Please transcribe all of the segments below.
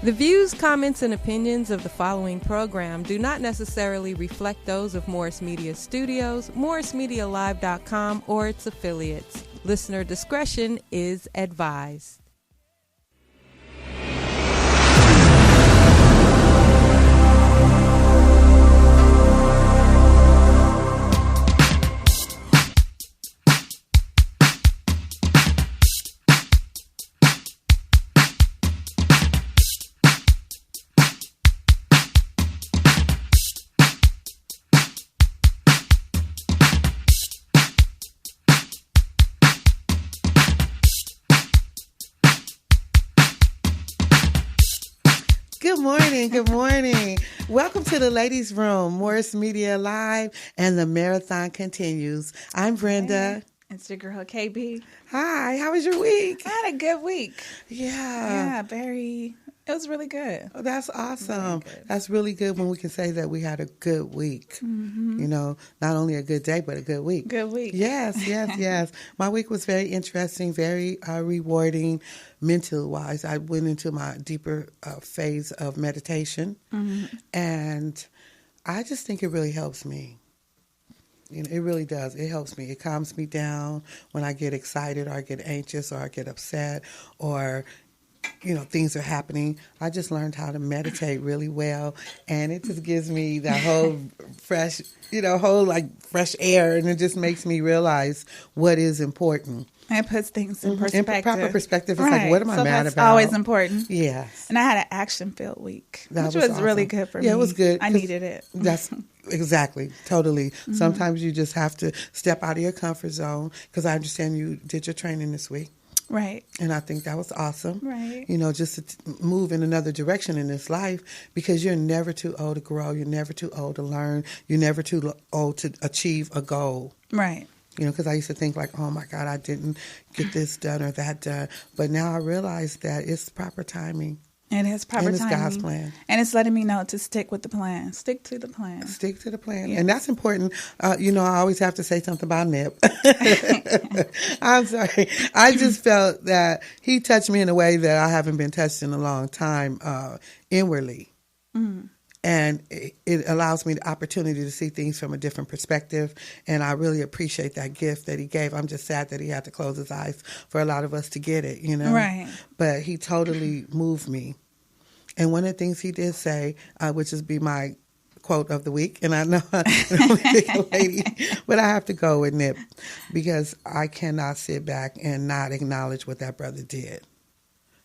The views, comments, and opinions of the following program do not necessarily reflect those of Morris Media Studios, MorrisMediaLive.com, or its affiliates. Listener discretion is advised. Good morning. Welcome to the Ladies' Room, Morris Media Live, and the marathon continues. I'm Brenda. Hey, it's your girl, KB. Hi, how was your week? I had a good week. Yeah. It was really good. Oh, that's awesome. Really good. That's really good when we can say that we had a good week. Mm-hmm. You know, not only a good day, but a good week. Good week. Yes. My week was very interesting, very rewarding mental-wise. I went into my deeper phase of meditation, and I just think it really helps me. You know, it really does. It helps me. It calms me down when I get excited or I get anxious or I get upset or things are happening. I just learned how to meditate really well, and it just gives me that whole fresh air, and it just makes me realize what is important. It puts things in perspective. In proper perspective. It's like, what am I mad that's about? Always important. Yes. And I had an action-filled week, which was awesome. really good for me. Yeah, it was good. I needed it. That's exactly, totally. Sometimes you just have to step out of your comfort zone, because I understand you did your training this week. Right. And I think that was awesome. Right. Just to move in another direction in this life, because you're never too old to grow. You're never too old to learn. You're never too old to achieve a goal. Right. Because I used to think like, oh my God, I didn't get this done or that done. But now I realize that it's proper timing. It is proper timing. And it's God's plan. And it's letting me know to stick with the plan. Stick to the plan. Stick to the plan. Yes. And that's important. I always have to say something about Nip. I'm sorry. I just felt that he touched me in a way that I haven't been touched in a long time, inwardly. Mm. And it allows me the opportunity to see things from a different perspective. And I really appreciate that gift that he gave. I'm just sad that he had to close his eyes for a lot of us to get it, Right. But he totally moved me. And one of the things he did say, which is be my quote of the week, and I know I'm a lady, but I have to go with Nip, because I cannot sit back and not acknowledge what that brother did.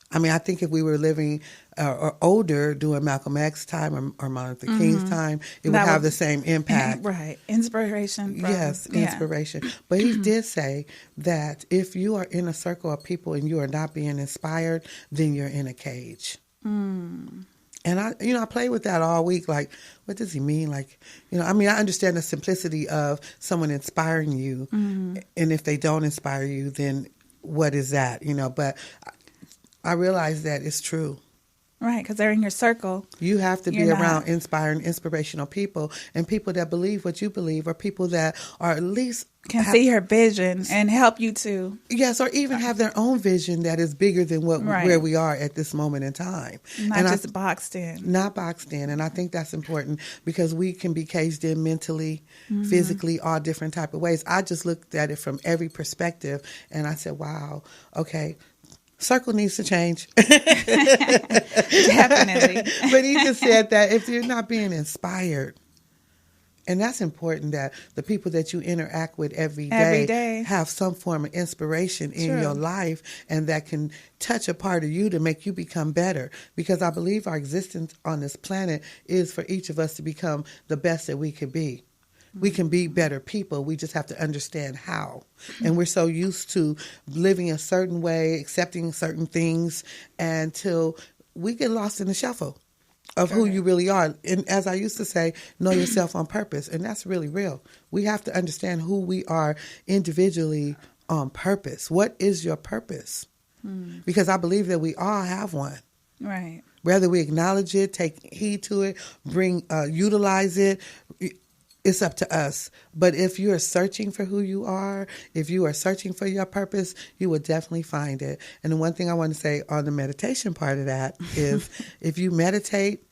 I mean, I think if we were living or older during Malcolm X's time or Martin Luther King's time, it would have the same impact. Right. Inspiration. Inspiration. But he did say that if you are in a circle of people and you are not being inspired, then you're in a cage. Mm. And I play with that all week. Like, what does he mean? Like, I understand the simplicity of someone inspiring you. Mm. And if they don't inspire you, then what is that? But I realize that it's true. Right, because they're in your circle. You have to be around inspiring, inspirational people, and people that believe what you believe, or people that are at least can see your vision and help you to. Yes, or even have their own vision that is bigger than where we are at this moment in time. Not just boxed in. Not boxed in, and I think that's important, because we can be caged in mentally, physically, all different type of ways. I just looked at it from every perspective, and I said, wow, okay, circle needs to change. Definitely. But he just said that if you're not being inspired, and that's important, that the people that you interact with every day have some form of inspiration in your life, and that can touch a part of you to make you become better. Because I believe our existence on this planet is for each of us to become the best that we could be. We can be better people. We just have to understand how. And we're so used to living a certain way, accepting certain things, until we get lost in the shuffle of who you really are. And as I used to say, know yourself on purpose. And that's really real. We have to understand who we are individually on purpose. What is your purpose? Because I believe that we all have one. Right. Whether we acknowledge it, take heed to it, utilize it, it's up to us. But if you're searching for who you are, if you are searching for your purpose, you will definitely find it. And the one thing I want to say on the meditation part of that is if you meditate,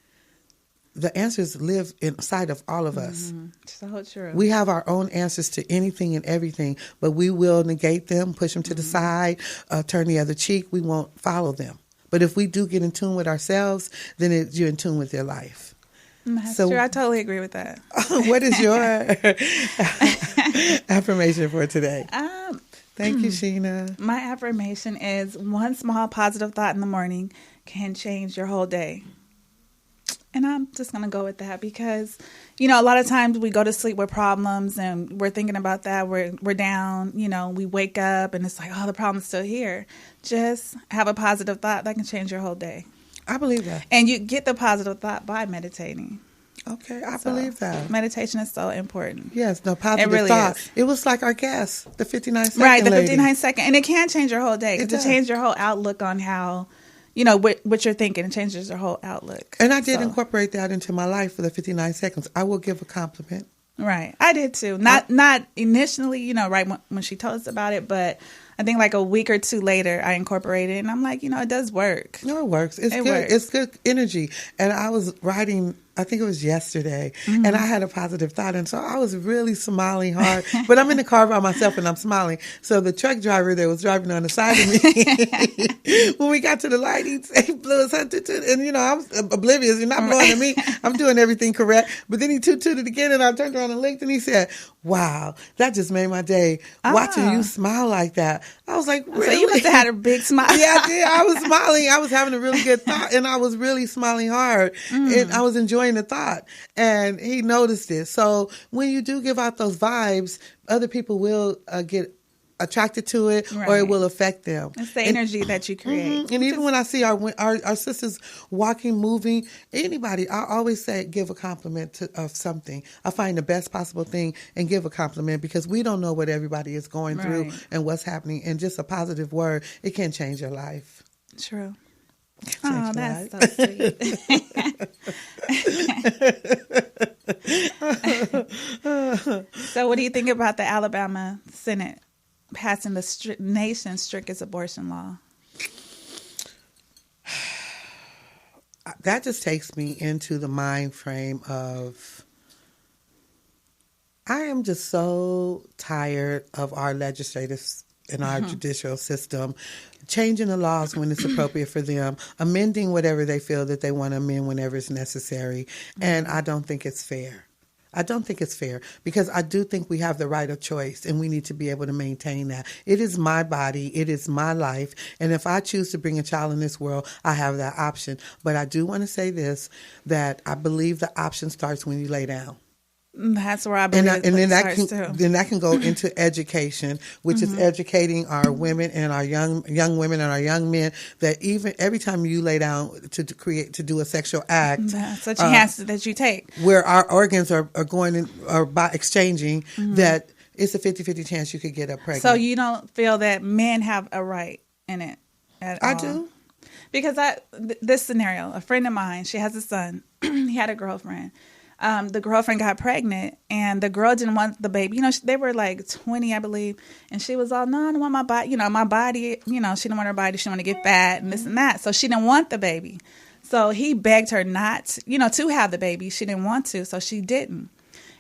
the answers live inside of all of us. So true. We have our own answers to anything and everything, but we will negate them, push them to the side, turn the other cheek. We won't follow them. But if we do get in tune with ourselves, then you're in tune with your life. That's true. I totally agree with that. What is your affirmation for today? Thank you, Sheena. My affirmation is one small positive thought in the morning can change your whole day. And I'm just going to go with that because, a lot of times we go to sleep with problems and we're thinking about that. We're down, we wake up and it's like, oh, the problem's still here. Just have a positive thought that can change your whole day. I believe that. And you get the positive thought by meditating. Okay, I believe that. Meditation is so important. Yes, no positive really thought. is. It was like our guest, the 59-second Right, the lady. 59-second. And it can change your whole day. It It change your whole outlook on how, what you're thinking. It changes your whole outlook. And I did incorporate that into my life for the 59 seconds. I will give a compliment. Right. I did too. Not initially, right when she told us about it, but I think like a week or two later I incorporated it and I'm like, it does work. No, it works. It's good. Works. It's good energy. And I was writing, I think it was yesterday, and I had a positive thought. And so I was really smiling hard. But I'm in the car by myself and I'm smiling. So the truck driver that was driving on the side of me, when we got to the light, he blew his horn, and I was oblivious. You're not blowing at me. I'm doing everything correct. But then he tooted again, and I turned around and looked, and he said, "Wow, that just made my day watching you smile like that." I was like, "Really?" So you must have had a big smile. Yeah, I did. I was smiling. I was having a really good thought, and I was really smiling hard, and I was enjoying the thought. And he noticed it. So when you do give out those vibes, other people will get attracted to it, or it will affect them. It's the energy that you create. And even when I see our sisters walking, moving, anybody, I always say give a compliment of something. I find the best possible thing and give a compliment because we don't know what everybody is going through and what's happening. And just a positive word, it can change your life. True. Oh, that's so sweet. So what do you think about the Alabama Senate passing the nation's strictest abortion law? That just takes me into the mind frame of I am just so tired of our legislators in our judicial system changing the laws when it's appropriate for them, amending whatever they feel that they want to amend whenever it's necessary. And I don't think it's fair. I don't think it's fair because I do think we have the right of choice and we need to be able to maintain that. It is my body. It is my life. And if I choose to bring a child in this world, I have that option. But I do want to say this, that I believe the option starts when you lay down. That's where I believe then that can go into education, which is educating our women and our young women and our young men that even every time you lay down to do a sexual act, that's such a chance that you take where our organs are going in, or by exchanging, that it's a 50-50 chance you could get up pregnant. So you don't feel that men have a right in it at all? I do. Because this scenario, a friend of mine, she has a son. He had a girlfriend. The girlfriend got pregnant and the girl didn't want the baby. They were like 20, I believe. And she was all, no, I don't want my body. My body, she didn't want her body. She didn't want to get fat and this and that. So she didn't want the baby. So he begged her not, to have the baby. She didn't want to, so she didn't.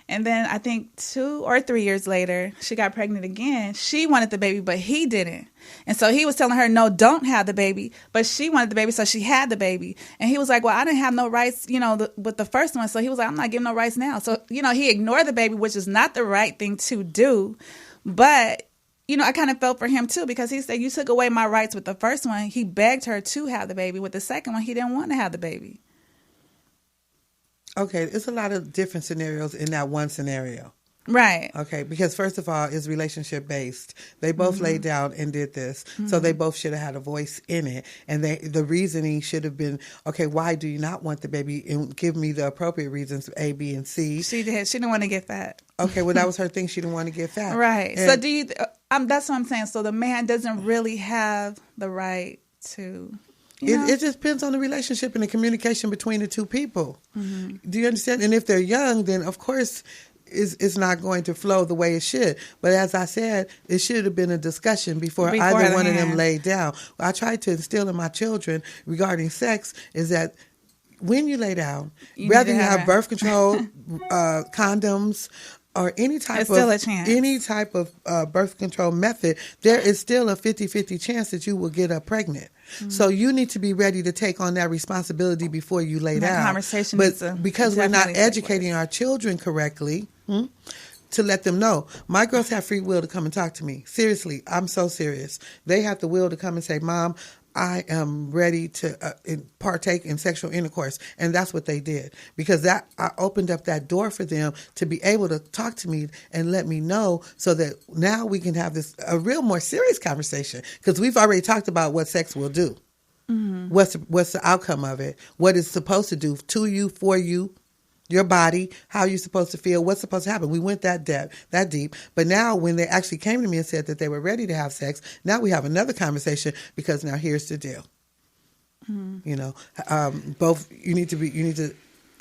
And then I think 2 or 3 years later, she got pregnant again. She wanted the baby, but he didn't. And so he was telling her, no, don't have the baby. But she wanted the baby, so she had the baby. And he was like, well, I didn't have no rights, with the first one. So he was like, I'm not giving no rights now. So, he ignored the baby, which is not the right thing to do. But, I kind of felt for him, too, because he said, you took away my rights with the first one. He begged her to have the baby. With the second one, he didn't want to have the baby. Okay, there's a lot of different scenarios in that one scenario. Right. Okay, because first of all, it's relationship based. They both laid down and did this, so they both should have had a voice in it. And the reasoning should have been, okay, why do you not want the baby? And give me the appropriate reasons, A, B, and C. She did. She didn't want to get fat. Okay, well, that was her thing. She didn't want to get fat. Right. And so do you? That's what I'm saying. So the man doesn't really have the right to. It just depends on the relationship and the communication between the two people. Do you understand? And if they're young, then of course it's not going to flow the way it should. But as I said, it should have been a discussion before either one of them laid down. What I try to instill in my children regarding sex is that when you lay down, whether you have birth control, condoms, or any type of birth control method, there is still a 50-50 chance that you will get up pregnant. Mm-hmm. So you need to be ready to take on that responsibility before you lay down. Conversation, but because we're not educating our children correctly, to let them know, my girls have free will to come and talk to me. Seriously, I'm so serious. They have the will to come and say, Mom, I am ready to partake in sexual intercourse. And that's what they did. Because I opened up that door for them to be able to talk to me and let me know so that now we can have a real more serious conversation. Because we've already talked about what sex will do. Mm-hmm. What's the outcome of it? What it's supposed to do to you, for you, your body, how you're supposed to feel, what's supposed to happen. We went that deep. But now when they actually came to me and said that they were ready to have sex, now we have another conversation because now here's the deal. Mm-hmm. You know, both you need to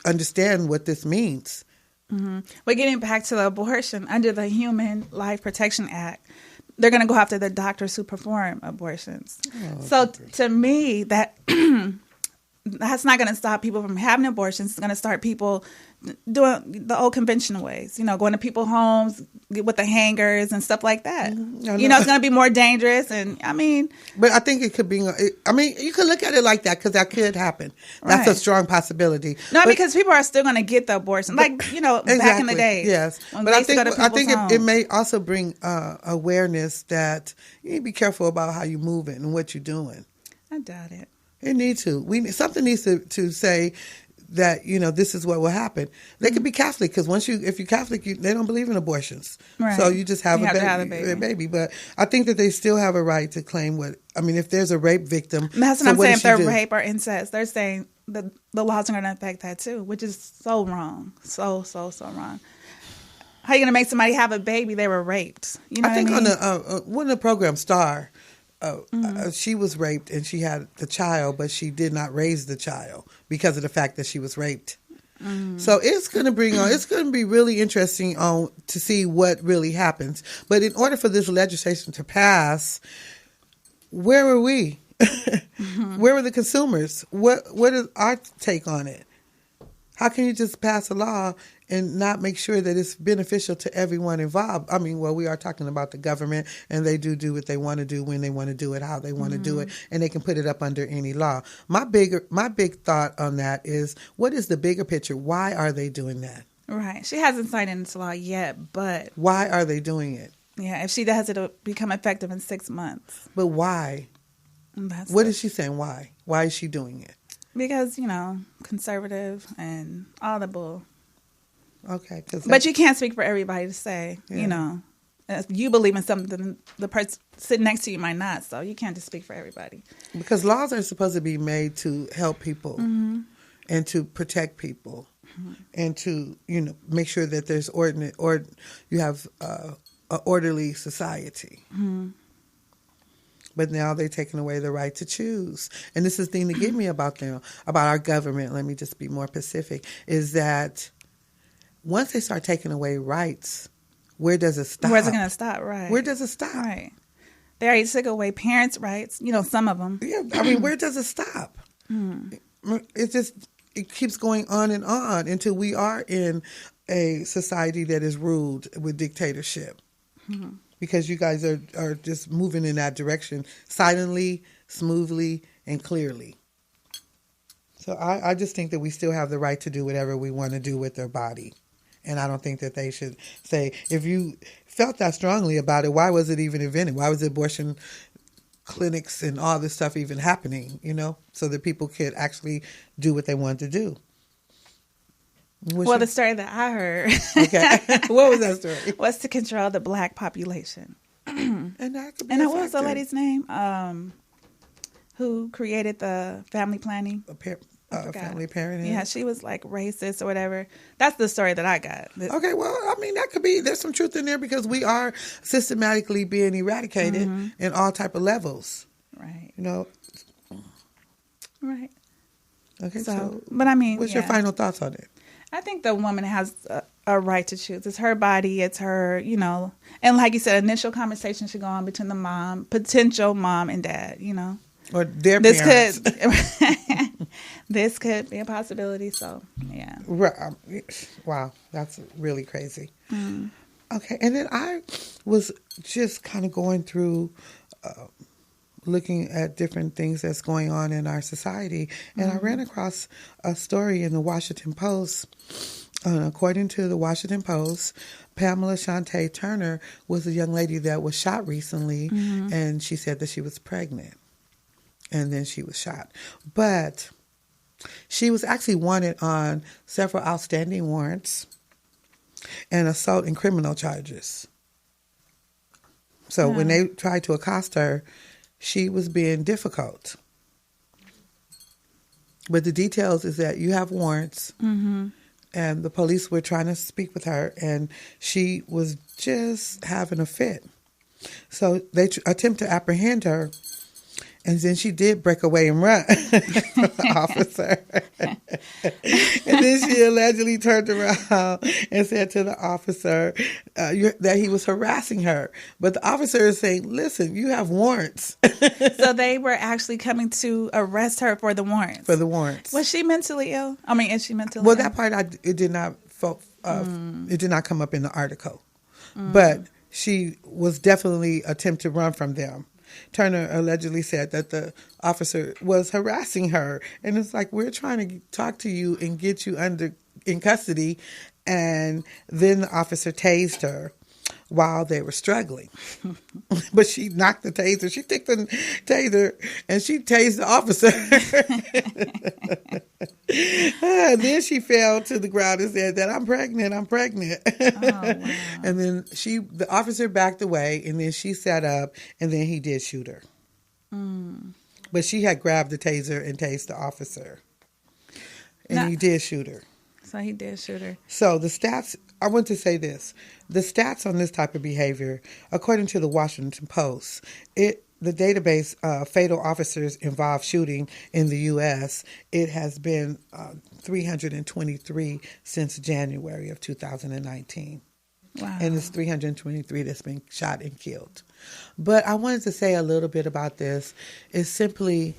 understand what this means. Mm-hmm. But getting back to the abortion, under the Human Life Protection Act, they're going to go after the doctors who perform abortions. To me, that's not going to stop people from having abortions. It's going to start people doing the old conventional ways, going to people's homes with the hangers and stuff like that. Mm-hmm. It's going to be more dangerous. And but I think it could be, you could look at it like that because that could happen. That's a strong possibility. No, because people are still going to get the abortion. Exactly, back in the day. Yes. But I think it may also bring awareness that you need to be careful about how you're moving and what you're doing. I doubt it. It needs to. Something needs to say that, this is what will happen. They could be Catholic because if you're Catholic, they don't believe in abortions. Right. So you just have a baby. But I think that they still have a right to claim if there's a rape victim. That's what I'm saying. If they're rape or incest, they're saying the laws are going to affect that too, which is so wrong. So wrong. How are you going to make somebody have a baby? They were raped. I think on one of the program Star, she was raped and she had the child, but she did not raise the child because of the fact that she was raped. Mm. So it's going to be really interesting to see what really happens. But in order for this legislation to pass, where were we? Mm-hmm. Where were the consumers? What is our take on it? How can you just pass a law and not make sure that it's beneficial to everyone involved? We are talking about the government, and they do what they want to do, when they want to do it, how they want to do it, and they can put it up under any law. My big thought on that is, what is the bigger picture? Why are they doing that? Right. She hasn't signed into law yet, but... Why are they doing it? Yeah, if she does, it'll become effective in 6 months. But why? What is she saying? Why? Why is she doing it? Because, conservative and all the bull. Okay. But you can't speak for everybody to say, if you believe in something, the person sitting next to you might not. So you can't just speak for everybody. Because laws are supposed to be made to help people and to protect people and to, make sure that there's you have an orderly society. Mm-hmm. But now they're taking away the right to choose. And this is the thing to get me about our government, let me just be more specific, is that once they start taking away rights, where does it stop? Where's it going to stop, right? Where does it stop? Right. They already took away parents' rights, some of them. Yeah, where does it stop? It keeps going on and on until we are in a society that is ruled with dictatorship. Mm-hmm. Because you guys are just moving in that direction silently, smoothly, and clearly. So I just think that we still have the right to do whatever we want to do with their body. And I don't think that they should say, if you felt that strongly about it, why was it even invented? Why was abortion clinics and all this stuff even happening, so that people could actually do what they wanted to do? The story that I heard, okay, what was that story? Was to control the black population. And what was the lady's name? Who created the family planning? Family parenting. Yeah, she was like racist or whatever. That's the story that I got. Okay, well, that could be. There's some truth in there because we are systematically being eradicated in all type of levels. Right. Right. Okay. So but what's your final thoughts on it? I think the woman has a right to choose. It's her body. It's her, you know. And like you said, initial conversation should go on between the potential mom and dad, you know. Or their parents. This could be a possibility. So, yeah. Wow. That's really crazy. Mm. Okay. And then I was just kind of going through looking at different things that's going on in our society. And I ran across a story in the Washington Post. According to the Washington Post, Pamela Shante Turner was a young lady that was shot recently, and she said that she was pregnant. And then she was shot. But she was actually wanted on several outstanding warrants and assault and criminal charges. So when they tried to accost her, she was being difficult. But the details is that you have warrants, and the police were trying to speak with her, and she was just having a fit. So they attempt to apprehend her, and then she did break away and run from the officer. And then she allegedly turned around and said to the officer that he was harassing her. But the officer is saying, listen, you have warrants. So they were actually coming to arrest her for the warrants. For the warrants. Was she mentally ill? I mean, is she mentally ill? Well, that part, it did not come up in the article. But she was definitely attempting to run from them. Turner allegedly said that the officer was harassing her. And it's like, we're trying to talk to you and get you in custody. And then the officer tased her while they were struggling. But she knocked the taser. She took the taser and she tased the officer. And then she fell to the ground and said that I'm pregnant. Oh, wow. And then the officer backed away, and then she sat up, and then he did shoot her. But she had grabbed the taser and tased the officer. And he did shoot her. So he did shoot her. So the stats, I want to say this. The stats on this type of behavior, according to the Washington Post, the database fatal officers involved shooting in the U.S., it has been 323 since January of 2019. Wow. And it's 323 that's been shot and killed. But I wanted to say a little bit about this. It's simply,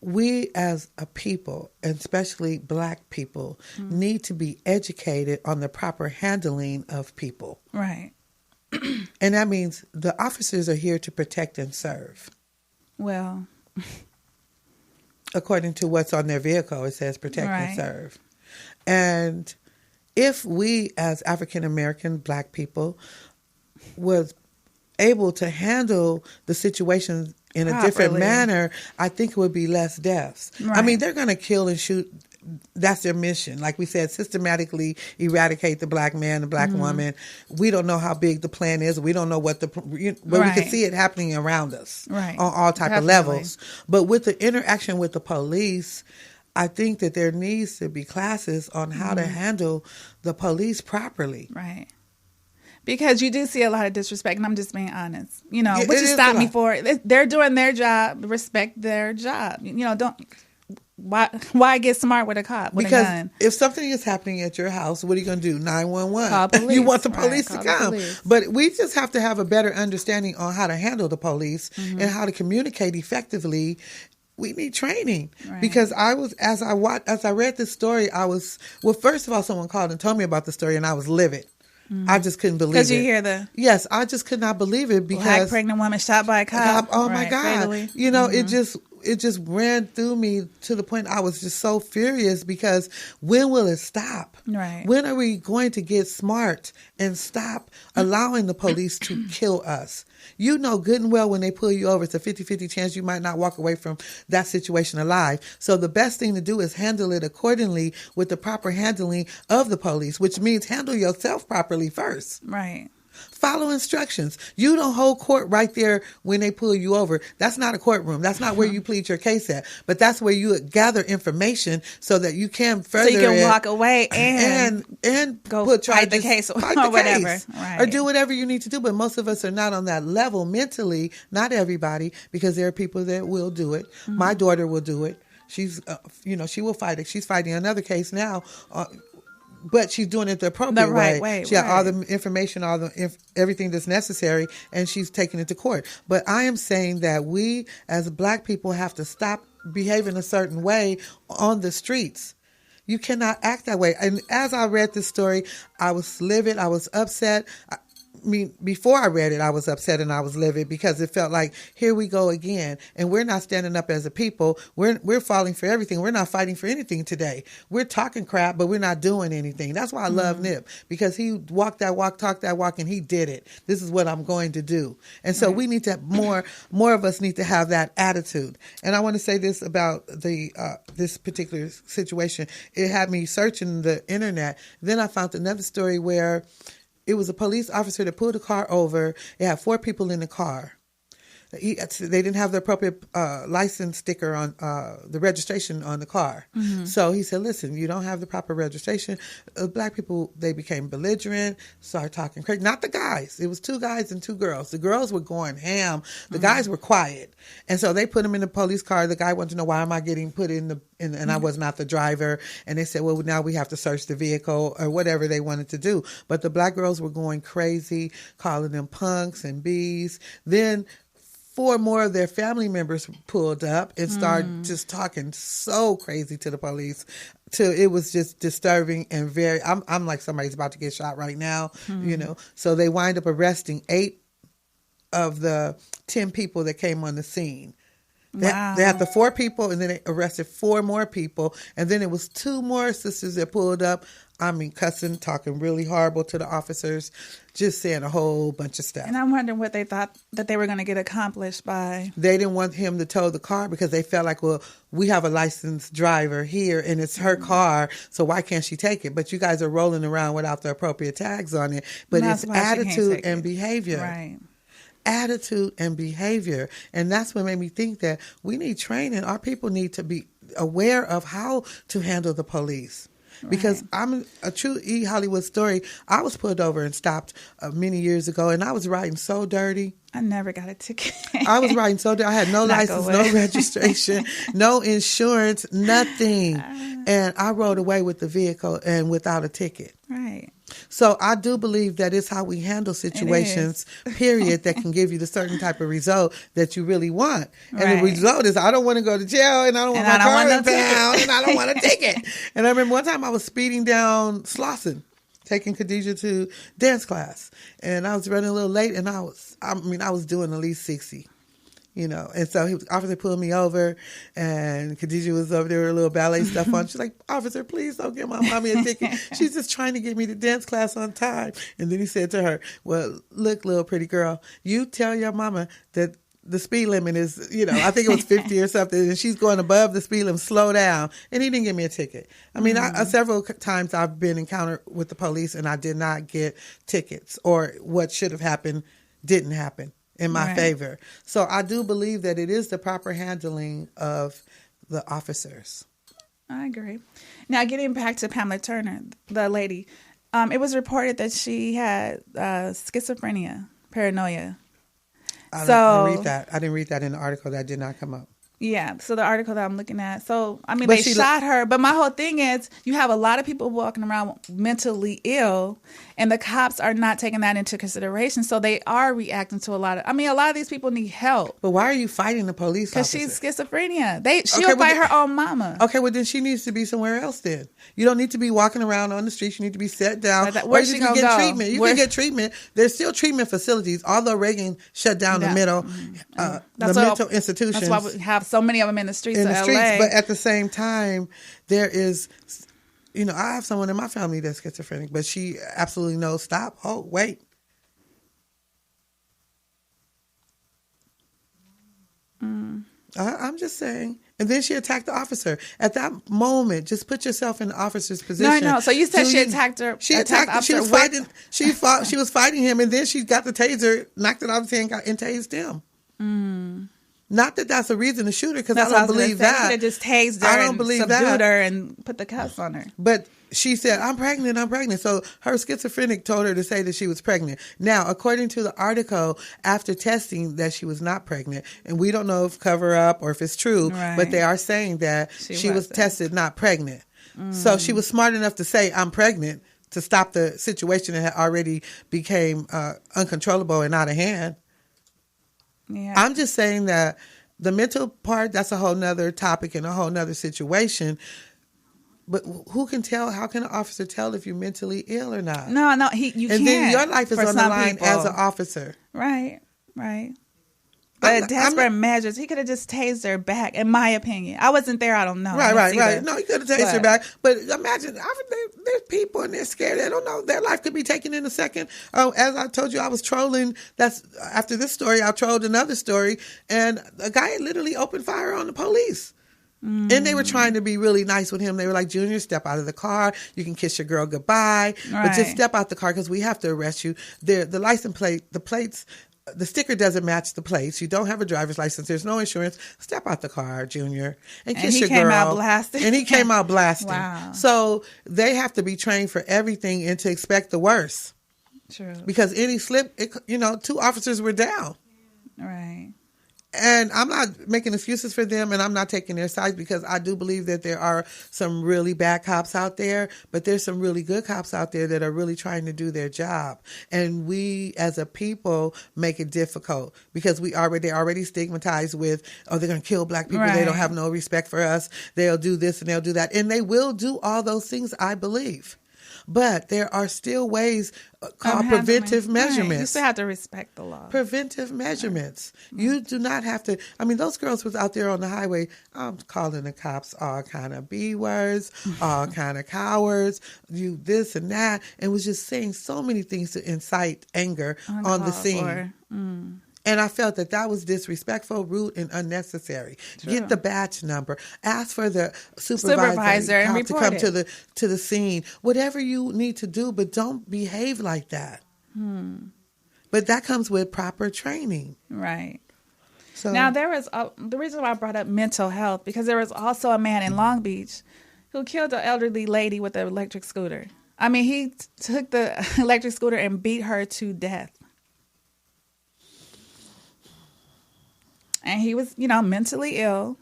we as a people, and especially Black people, need to be educated on the proper handling of people. Right. And that means the officers are here to protect and serve. Well, according to what's on their vehicle, it says protect and serve. And if we as African American Black people was able to handle the situation in a different manner, I think it would be less deaths. Right. I mean, they're going to kill and shoot. That's their mission. Like we said, systematically eradicate the Black man, the Black woman. We don't know how big the plan is. We don't know what but we can see it happening around us on all type of levels. But with the interaction with the police, I think that there needs to be classes on how to handle the police properly. Right. Because you do see a lot of disrespect, and I'm just being honest. You know, what you stop me for? They're doing their job. Respect their job. You know, don't. Why get smart with a cop with a gun? If something is happening at your house, what are you going to do? 911. Call police. You want the police to come. But we just have to have a better understanding on how to handle the police and how to communicate effectively. We need training because as I read this story, first of all, someone called and told me about the story, and I was livid. I just couldn't believe it. Because you hear Yes, I just could not believe it because Black pregnant woman shot by a cop. Oh my God! Fatally. You know, it just ran through me to the point I was just so furious because when will it stop? Right. When are we going to get smart and stop allowing the police to kill us? You know good and well when they pull you over, it's a 50-50 chance you might not walk away from that situation alive. So the best thing to do is handle it accordingly with the proper handling of the police, which means handle yourself properly first. Right. Follow instructions. You don't hold court right there when they pull you over. That's not a courtroom. That's not where you plead your case at. But that's where you gather information so that you can further so you can walk away and go put fight the case or whatever. Right. Or do whatever you need to do. But most of us are not on that level mentally. Not everybody, because there are people that will do it. My daughter will do it. She's, she will fight it. She's fighting another case now. But she's doing it the appropriate way. She had all the information, everything that's necessary, and she's taking it to court. But I am saying that we, as Black people, have to stop behaving a certain way on the streets. You cannot act that way. And as I read this story, I was livid. I was upset. Before I read it, I was upset and I was livid because it felt like, here we go again. And we're not standing up as a people. We're falling for everything. We're not fighting for anything today. We're talking crap, but we're not doing anything. That's why I love Nip, because he walked that walk, talked that walk, and he did it. This is what I'm going to do. And so we need to, more of us need to have that attitude. And I want to say this about this particular situation. It had me searching the internet. Then I found another story where it was a police officer that pulled the car over. It had 4 people in the car. They didn't have the appropriate license sticker on the registration on the car. Mm-hmm. So he said, listen, you don't have the proper registration. Black people, they became belligerent, started talking crazy. Not the guys. It was 2 guys and 2 girls. The girls were going ham. The guys were quiet. And so they put him in the police car. The guy wanted to know, why am I getting put in and I was not the driver. And they said, well, now we have to search the vehicle, or whatever they wanted to do. But the Black girls were going crazy, calling them punks and bees. Then 4 more of their family members pulled up and started just talking so crazy to the police. It was just disturbing and very, I'm like, somebody's about to get shot right now, So they wind up arresting 8 of the 10 people that came on the scene. They had the 4 people, and then they arrested 4 more people. And then it was 2 more sisters that pulled up. Cussing, talking really horrible to the officers, just saying a whole bunch of stuff. And I'm wondering what they thought that they were going to get accomplished by. They didn't want him to tow the car because they felt like, well, we have a licensed driver here and it's her car, so why can't she take it? But you guys are rolling around without the appropriate tags on it. But it's attitude and behavior. Right. Attitude and behavior. And that's what made me think that we need training. Our people need to be aware of how to handle the police. Because I'm a true Hollywood story. I was pulled over and stopped many years ago, and I was riding so dirty. I never got a ticket. I was riding so dirty. I had no license, no registration, no insurance, nothing. And I rode away with the vehicle and without a ticket. Right. So I do believe that is how we handle situations, period, that can give you the certain type of result that you really want. And the result is, I don't want to go to jail, and I don't want my car impounded, and I don't want a ticket. And I remember one time I was speeding down Slauson, taking Khadijah to dance class. And I was running a little late, and I was doing at least 60. And so officer pulled me over, and Khadijah was over there with her little ballet stuff on. She's like, officer, please don't give my mommy a ticket. She's just trying to get me to dance class on time. And then he said to her, well, look, little pretty girl, you tell your mama that the speed limit is, I think it was 50 or something, and she's going above the speed limit, slow down. And he didn't give me a ticket. Several times I've been encountered with the police, and I did not get tickets, or what should have happened didn't happen in my favor. So I do believe that it is the proper handling of the officers. I agree. Now, getting back to Pamela Turner, the lady, it was reported that she had schizophrenia, paranoia. I didn't read that in the article. That did not come up. Yeah, so the article that I'm looking at. So, they shot her. But my whole thing is, you have a lot of people walking around mentally ill, and the cops are not taking that into consideration. So they are reacting to a lot of these people need help. But why are you fighting the police officer? Because she's schizophrenia. She'll fight her own mama. Okay, well, then she needs to be somewhere else then. You don't need to be walking around on the streets. You need to be set down. Where's she going to go? Treatment. You can get treatment. There's still treatment facilities, although Reagan shut down the mental institutions. That's why we have so many of them in the streets of LA. But at the same time, there is, I have someone in my family that's schizophrenic, but she absolutely knows, stop, oh, wait. I'm just saying. And then she attacked the officer. At that moment, just put yourself in the officer's position. No. So you said she attacked her. She attacked. She was fighting. She was fighting him, and then she got the taser, knocked it off his hand, and tased him. Not that that's a reason to shoot her, because I don't believe that. He could have just tased her and subdued her and put the cuffs on her. But she said, I'm pregnant. So her schizophrenic told her to say that she was pregnant. Now, according to the article, after testing that she was not pregnant, and we don't know if cover up or if it's true, but they are saying that she was tested not pregnant. So she was smart enough to say, I'm pregnant, to stop the situation that had already became uncontrollable and out of hand. Yeah. I'm just saying that the mental part, that's a whole nother topic and a whole nother situation. But who can tell? How can an officer tell if you're mentally ill or not? No, you can't. And then your life is on the line as an officer. Right. But desperate measures, he could have just tased her back, in my opinion. I wasn't there, I don't know. Right. No, he could have tased her back. But imagine, there's people and they're scared. They don't know. Their life could be taken in a second. As I told you, I was trolling. After this story, I trolled another story. And a guy literally opened fire on the police. And they were trying to be really nice with him. They were like, Junior, step out of the car. You can kiss your girl goodbye. But just step out the car because we have to arrest you. The license plate, the plates, the sticker doesn't match the plates. You don't have a driver's license. There's no insurance. Step out the car, Junior, and kiss your girl. And he came out blasting. And he came out blasting. Wow. So they have to be trained for everything and to expect the worst. True. Because any slip, 2 officers were down. Right. And I'm not making excuses for them, and I'm not taking their side, because I do believe that there are some really bad cops out there, but there's some really good cops out there that are really trying to do their job. And we, as a people, make it difficult because they're already stigmatized with, they're going to kill black people. Right. They don't have no respect for us. They'll do this and they'll do that. And they will do all those things, I believe. But there are still ways called preventive measurements. Right. You still have to respect the law. Preventive measurements. Right. You do not have to. I mean, those girls was out there on the highway. I'm calling the cops all kind of B words, all kind of cowards, you this and that, and was just saying so many things to incite anger on the scene. And I felt that was disrespectful, rude, and unnecessary. True. Get the batch number. Ask for the supervisor and report to come to the scene. Whatever you need to do, but don't behave like that. But that comes with proper training. Right. So now there was the reason why I brought up mental health, because there was also a man in Long Beach who killed an elderly lady with an electric scooter. I mean, he took the electric scooter and beat her to death. And he was, mentally ill.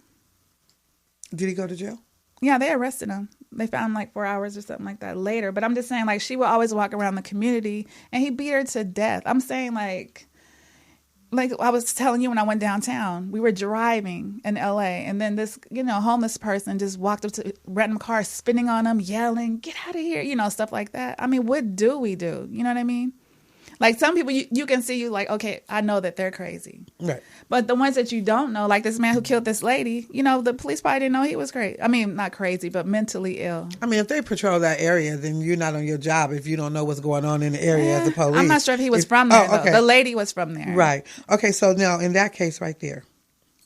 Did he go to jail? Yeah, they arrested him. They found him like 4 hours or something like that later. But I'm just saying, like, she would always walk around the community, and he beat her to death. I'm saying, like I was telling you when I went downtown, we were driving in L.A., and then this, homeless person just walked up to random cars, spinning on him, yelling, get out of here, stuff like that. I mean, what do we do? You know what I mean? Like, some people, you can see, okay, I know that they're crazy. Right. But the ones that you don't know, like this man who killed this lady, the police probably didn't know he was crazy. I mean, not crazy, but mentally ill. I mean, if they patrol that area, then you're not on your job if you don't know what's going on in the area as a police. I'm not sure if he was from there, though. Okay. The lady was from there. Right. Okay, so now, in that case right there,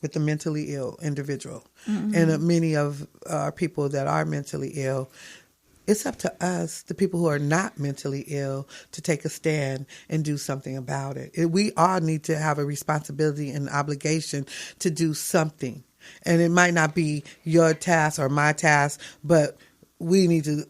with the mentally ill individual, and many of people that are mentally ill, it's up to us, the people who are not mentally ill, to take a stand and do something about it. We all need to have a responsibility and obligation to do something. And it might not be your task or my task, but we need to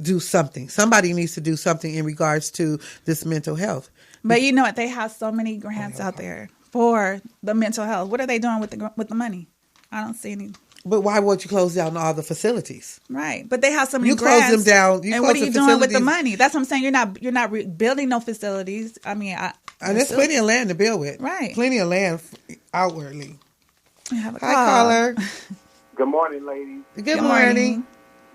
do something. Somebody needs to do something in regards to this mental health. But you know what? They have so many grants out there for the mental health. What are they doing with the money? I don't see any. But why would you close down all the facilities? Right, but they have so many grants. You close them down. And what are you doing with the money? That's what I'm saying. You're not building no facilities. I mean, and there's plenty of land to build with. Right, plenty of land outwardly. Hi, caller. Good morning, ladies. Good morning.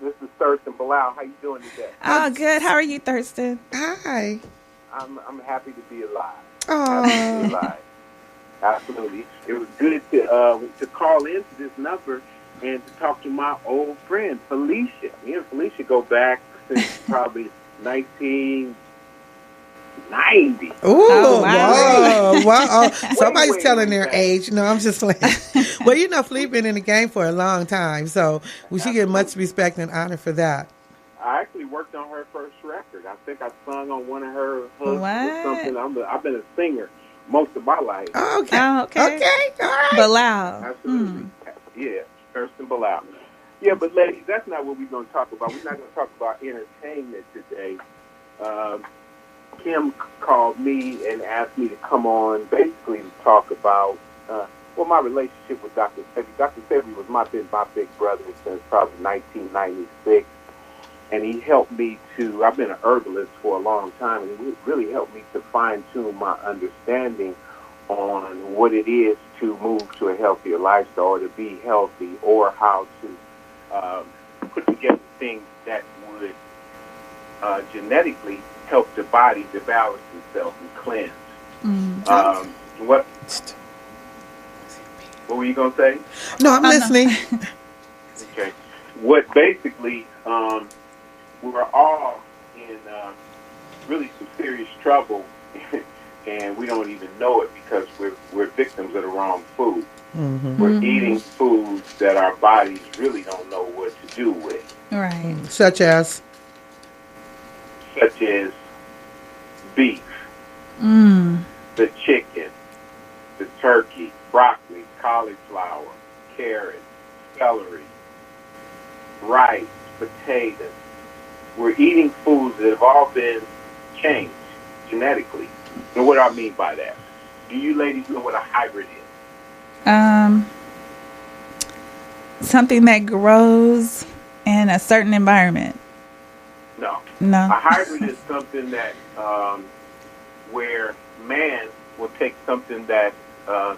This is Thurston Bilal. How you doing today? Oh, good. How are you, Thurston? Hi. I'm happy to be alive. Oh. Happy to be alive. Absolutely. It was good to call into this number and to talk to my old friend, Felicia. Me and Felicia go back since probably 1990. Ooh, wow. Wow. Somebody's telling their age. No, I'm just playing. Well, Felicia been in the game for a long time, so we should get much respect and honor for that. I actually worked on her first record. I think I sung on one of her hooks or something. I've been a singer most of my life. Oh, okay. Okay. Okay. All right. Bilal. Absolutely. Yeah, Kirsten Bilal. Yeah, but ladies, that's not what we're going to talk about. We're not going to talk about entertainment today. Kim called me and asked me to come on basically to talk about, my relationship with Dr. Sebi. Dr. Sebi was my big brother since probably 1996. And he helped me I've been an herbalist for a long time, and he really helped me to fine-tune my understanding on what it is to move to a healthier lifestyle or to be healthy, or how to put together things that would genetically help the body to balance itself and cleanse. What were you going to say? No, I'm listening. Okay. What basically, we're all in really some serious trouble, and we don't even know it because we're victims of the wrong food. Mm-hmm. We're eating foods that our bodies really don't know what to do with. Right. Such as beef, the chicken, the turkey, broccoli, cauliflower, carrots, celery, rice, potatoes. We're eating foods that have all been changed genetically. And what do I mean by that? Do you ladies know what a hybrid is? Something that grows in a certain environment. No. A hybrid is something that where man will take something that's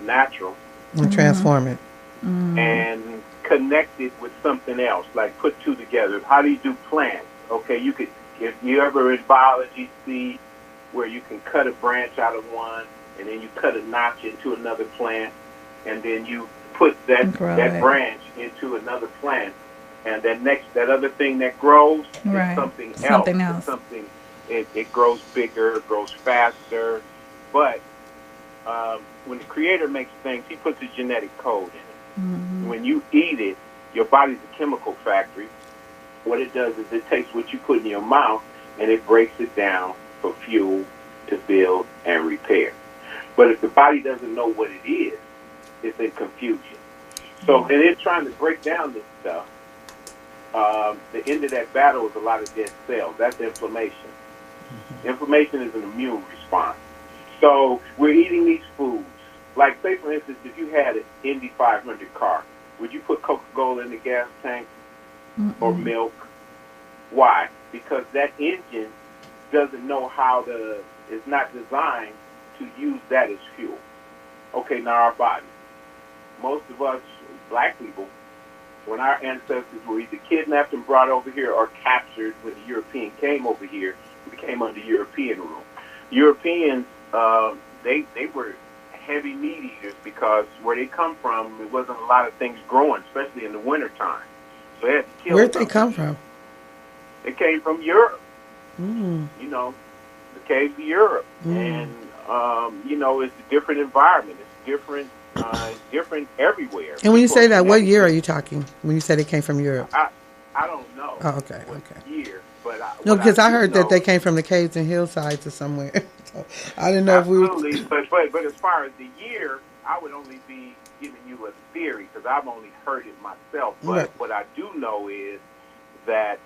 natural and transform it and connect it with something else, like put two together. How do you do plants? Okay, you could, if you ever in biology see where you can cut a branch out of one and then you cut a notch into another plant and then you put that branch into another plant, and that other thing that grows is something else. It grows bigger, it grows faster. But when the Creator makes things, He puts a genetic code in it. Mm-hmm. When you eat it, your body's a chemical factory. What it does is it takes what you put in your mouth and it breaks it down for fuel to build and repair. But if the body doesn't know what it is, it's in confusion. So, and it's trying to break down this stuff. The end of that battle is a lot of dead cells. That's inflammation. Mm-hmm. Inflammation is an immune response. So we're eating these foods. Like, say, for instance, if you had an Indy 500 car, would you put Coca-Cola in the gas tank or milk? Why? Because that engine doesn't know it's not designed to use that as fuel. Okay, now our body. Most of us, black people, when our ancestors were either kidnapped and brought over here or captured when the European came over here, we came under European rule. Europeans, they were heavy meat eaters because where they come from, there wasn't a lot of things growing, especially in the wintertime. So they had to kill. Where'd they come from? They came from Europe. You know, the caves of Europe. And, it's a different environment. It's different. Different everywhere. And when you say that, what year are you talking? When you said it came from Europe? I don't know. Oh, okay. Year, but no, because I heard that they came from the caves and hillsides or somewhere. So I didn't know if we were. Absolutely, but as far as the year, I would only be giving you a theory because I've only heard it myself. But what I do know is that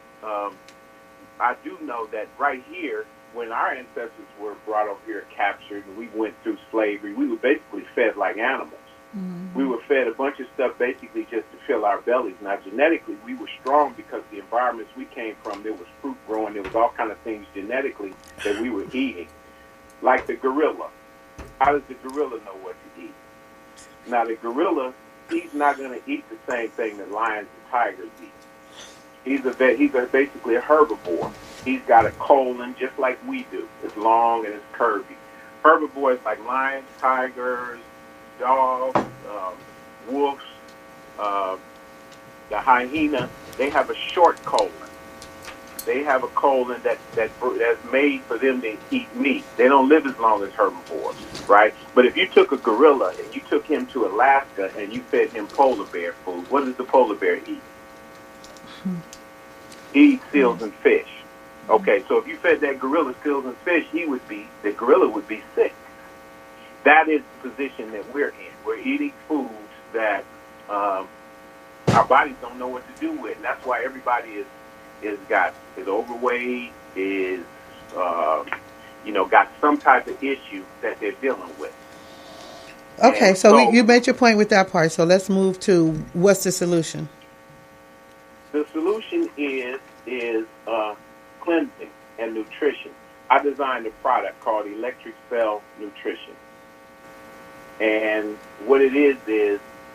right here, when our ancestors were brought over here, captured, and we went through slavery, we were basically fed like animals. Mm-hmm. We were fed a bunch of stuff basically just to fill our bellies. Now, genetically, we were strong because the environments we came from, there was fruit growing, there was all kind of things genetically that we were eating. Like the gorilla. How does the gorilla know what to eat? Now, the gorilla, he's not going to eat the same thing that lions and tigers eat. He's basically a herbivore. He's got a colon just like we do. It's long and it's curvy. Herbivores like lions, tigers, dogs, wolves, the hyena, they have a short colon. They have a colon that's made for them to eat meat. They don't live as long as herbivores, right? But if you took a gorilla and you took him to Alaska and you fed him polar bear food, what does the polar bear eat? He eats seals and fish. Okay, so if you fed that gorilla seals and fish, the gorilla would be sick. that is the position that we're in. We're eating foods that our bodies don't know what to do with. And that's why everybody is overweight, is got some type of issue that they're dealing with. Okay, so you made your point with that part. So let's move to what's the solution? The solution is cleansing and nutrition. I designed a product called Electric Cell Nutrition, and what it is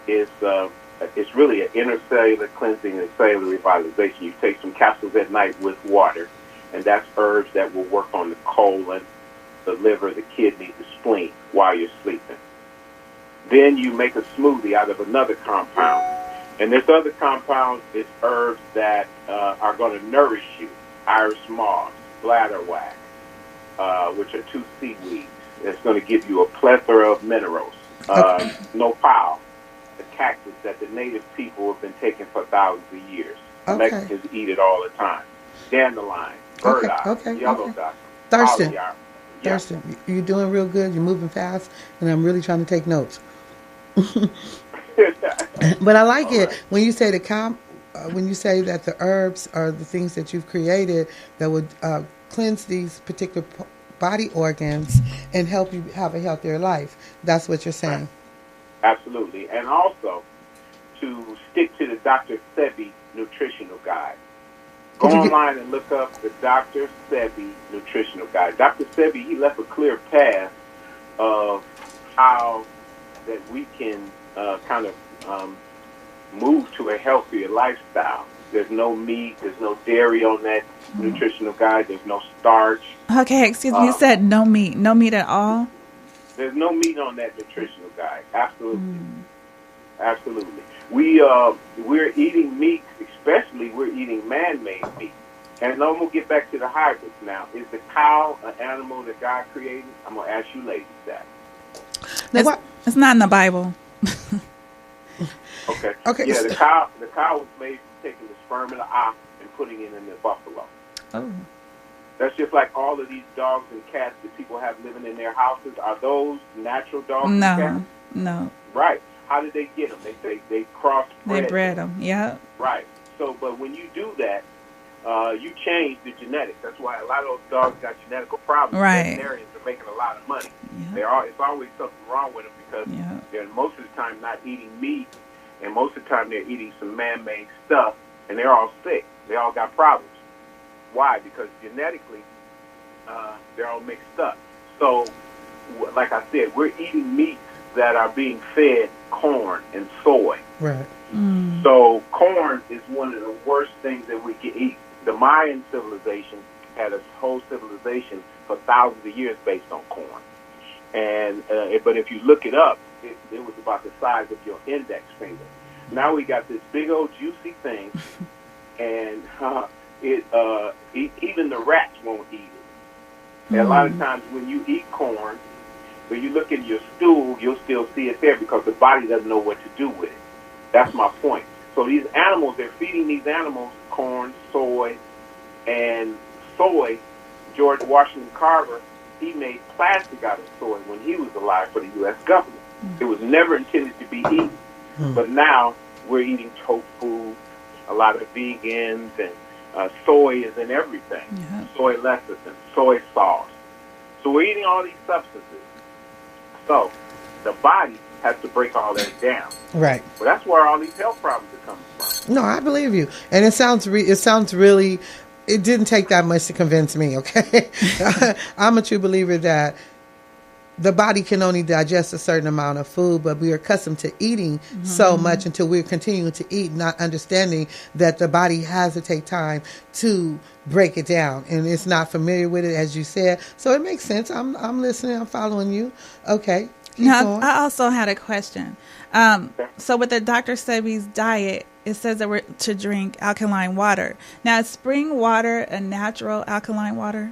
it's really an intercellular cleansing and cellular revitalization. You take some capsules at night with water, and that's herbs that will work on the colon, the liver, the kidney, the spleen while you're sleeping. Then you make a smoothie out of another compound. And this other compound is herbs that are going to nourish you. Iris moss, bladderwrack, which are 2 seaweeds. It's going to give you a plethora of minerals. Nopal, the cactus that the native people have been taking for thousands of years. Okay. Mexicans eat it all the time. Dandelion, burdock, yellow dot. Thurston, you're doing real good. You're moving fast, and I'm really trying to take notes. But I like it when you say when you say that the herbs are the things that you've created that would cleanse these particular body organs and help you have a healthier life. That's what you're saying. Absolutely, and also to stick to the Dr. Sebi nutritional guide. Go online and look up the Dr. Sebi nutritional guide. Dr. Sebi, he left a clear path of how that we can kind of move to a healthier lifestyle. There's no meat, there's no dairy on that nutritional guide, there's no starch. Okay, excuse me, you said no meat at all? There's no meat on that nutritional guide, absolutely. Absolutely. We're eating meat, especially we're eating man-made meat. And I'm going to get back to the hybrids now. Is the cow an animal that God created? I'm going to ask you ladies that. It's not in the Bible. Okay. Yeah, the cow was made from taking the sperm of the ox and putting it in the buffalo. Oh. That's just like all of these dogs and cats that people have living in their houses. Are those natural dogs and cats? No. Right. How did they get them? They crossbred. They bred them. Yeah. Right. So, but when you do that, you change the genetics. That's why a lot of those dogs got genetic problems. Right. Veterinarians are making a lot of money. Yeah. It's always something wrong with them because they're most of the time not eating meat, and most of the time they're eating some man-made stuff, and they're all sick. They all got problems. Why? Because genetically, they're all mixed up. So, like I said, we're eating meats that are being fed corn and soy. Right. So corn is one of the worst things that we can eat. The Mayan civilization had a whole civilization for thousands of years based on corn. And but if you look it up, it was about the size of your index finger. Now we got this big old juicy thing, and even the rats won't eat it. And a lot of times when you eat corn, when you look in your stool, you'll still see it there because the body doesn't know what to do with it. That's my point. So these animals, they're feeding these animals corn, soy, and soy. George Washington Carver, he made plastic out of soy when he was alive for the U.S. government. It was never intended to be eaten. But now we're eating tofu, a lot of vegans, and soy is in everything. Soy lecithin, soy sauce. So we're eating all these substances. So the body has to break all that down. Right. Well, that's where all these health problems are coming from. No, I believe you. And it sounds really, it didn't take that much to convince me, okay? I'm a true believer that the body can only digest a certain amount of food, but we are accustomed to eating so much until we're continuing to eat, not understanding that the body has to take time to break it down, and it's not familiar with it, as you said. So it makes sense. I'm listening. I'm following you. Okay. Now, I also had a question. So with the Dr. Sebi's diet, it says that we're to drink alkaline water. Now, is spring water a natural alkaline water?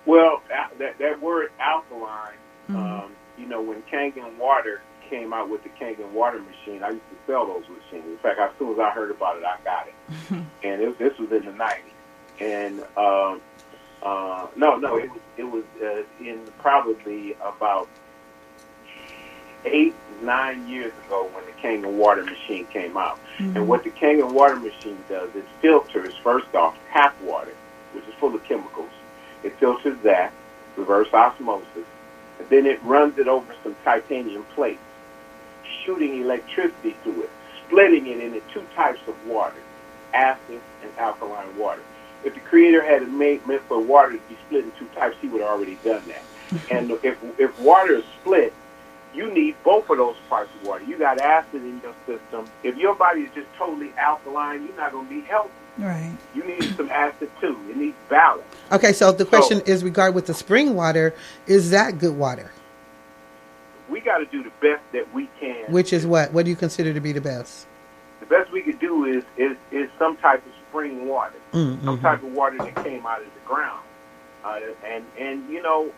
Well, that word alkaline, when Kangen Water came out with the Kangen water machine, I used to sell those machines. In fact, as soon as I heard about it, I got it. And this was in the 90s. And it was in probably about 8-9 years ago when the Kangen water machine came out. Mm-hmm. And what the Kangen water machine does is filters, first off, tap water, which is full of chemicals. It filters that, reverse osmosis, and then it runs it over some titanium plates, shooting electricity through it, splitting it into two types of water, acid and alkaline water. If the Creator had meant for water to be split in two types, he would have already done that. And if water is split, you need both of those parts of water. You got acid in your system. If your body is just totally alkaline, you're not going to be healthy. Right. You need some acid too. You need balance. Okay, so the question is regard with the spring water, is that good water? We got to do the best that we can. Which is what? What do you consider to be the best? The best we could do is some type of spring water, Mm-hmm. some type of water that came out of the ground. And you know,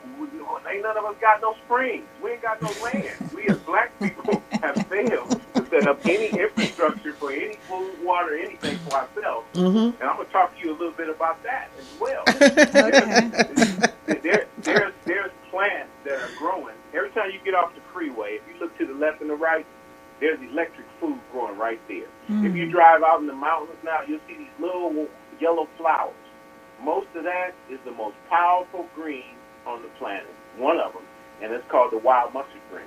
ain't none of us got no springs. We ain't got no land. We as black people have failed to set up any infrastructure for any food, water, anything for ourselves. Mm-hmm. And I'm going to talk to you a little bit about that as well. Okay. There's plants that are growing. Every time you get off the freeway, if you look to the left and the right, there's electric food growing right there. Mm. If you drive out in the mountains now, you'll see these little yellow flowers. Most of that is the most powerful green on the planet, one of them, and it's called the wild mustard green.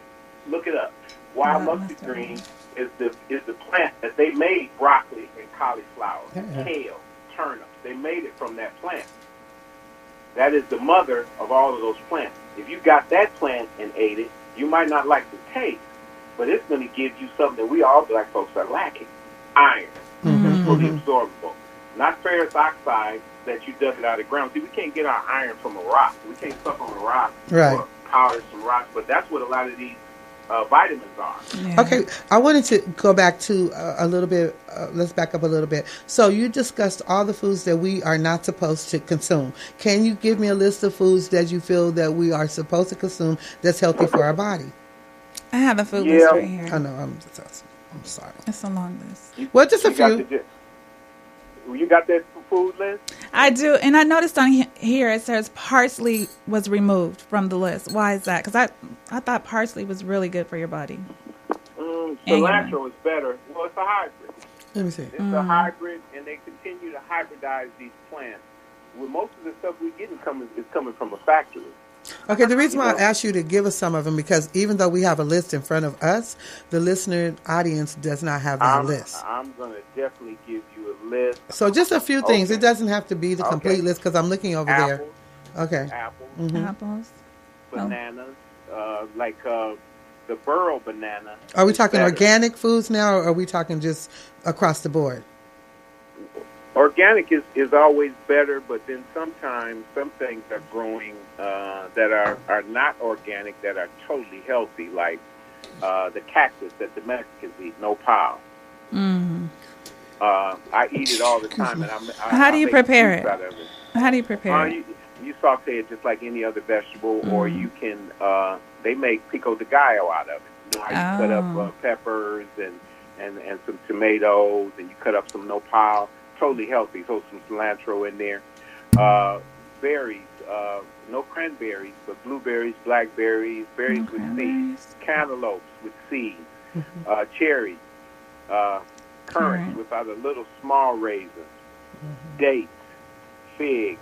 Look it up. Wild mustard green is the plant that they made broccoli and cauliflower, kale, turnips. They made it from that plant. That is the mother of all of those plants. If you got that plant and ate it, you might not like the taste, but it's going to give you something that we all black folks are lacking: iron. It's fully absorbable, not ferrous oxide that you dug it out of the ground. See, we can't get our iron from a rock. We can't suck on a rock or powder some rocks, but that's what a lot of these vitamins are. Yeah. Okay, I wanted to go back to a little bit, let's back up a little bit. So you discussed all the foods that we are not supposed to consume. Can you give me a list of foods that you feel that we are supposed to consume that's healthy for our body? I have a food list right here. I know, I'm sorry. It's a long list. Well, just a few. You got that food list? I do, and I noticed on here it says parsley was removed from the list. Why is that? Because I thought parsley was really good for your body. Cilantro is better. Well, it's a hybrid. Let me see. It's a hybrid, and they continue to hybridize these plants. Well, most of the stuff we're getting is coming from a factory. Okay, the reason why I asked you to give us some of them, because even though we have a list in front of us, the listener audience does not have that list. I'm going to definitely give you a list. So just a few things. It doesn't have to be the complete list, because I'm looking over there. Okay. Apples. Apples. Bananas. Like the burro banana. Are we talking organic foods now, or are we talking just across the board? Organic is always better, but then sometimes some things are growing that are not organic, that are totally healthy, like the cactus that the Mexicans eat, nopal. I eat it all the time, and How do you prepare it? How do you prepare it? You saute it just like any other vegetable, or you can. They make pico de gallo out of it. You know how you cut up peppers and some tomatoes, and you cut up some nopal. Totally healthy. So some cilantro in there. Berries, no cranberries, but blueberries, blackberries, berries with seeds, cantaloupes with seeds, cherries, currants without a little small raisins, dates, figs,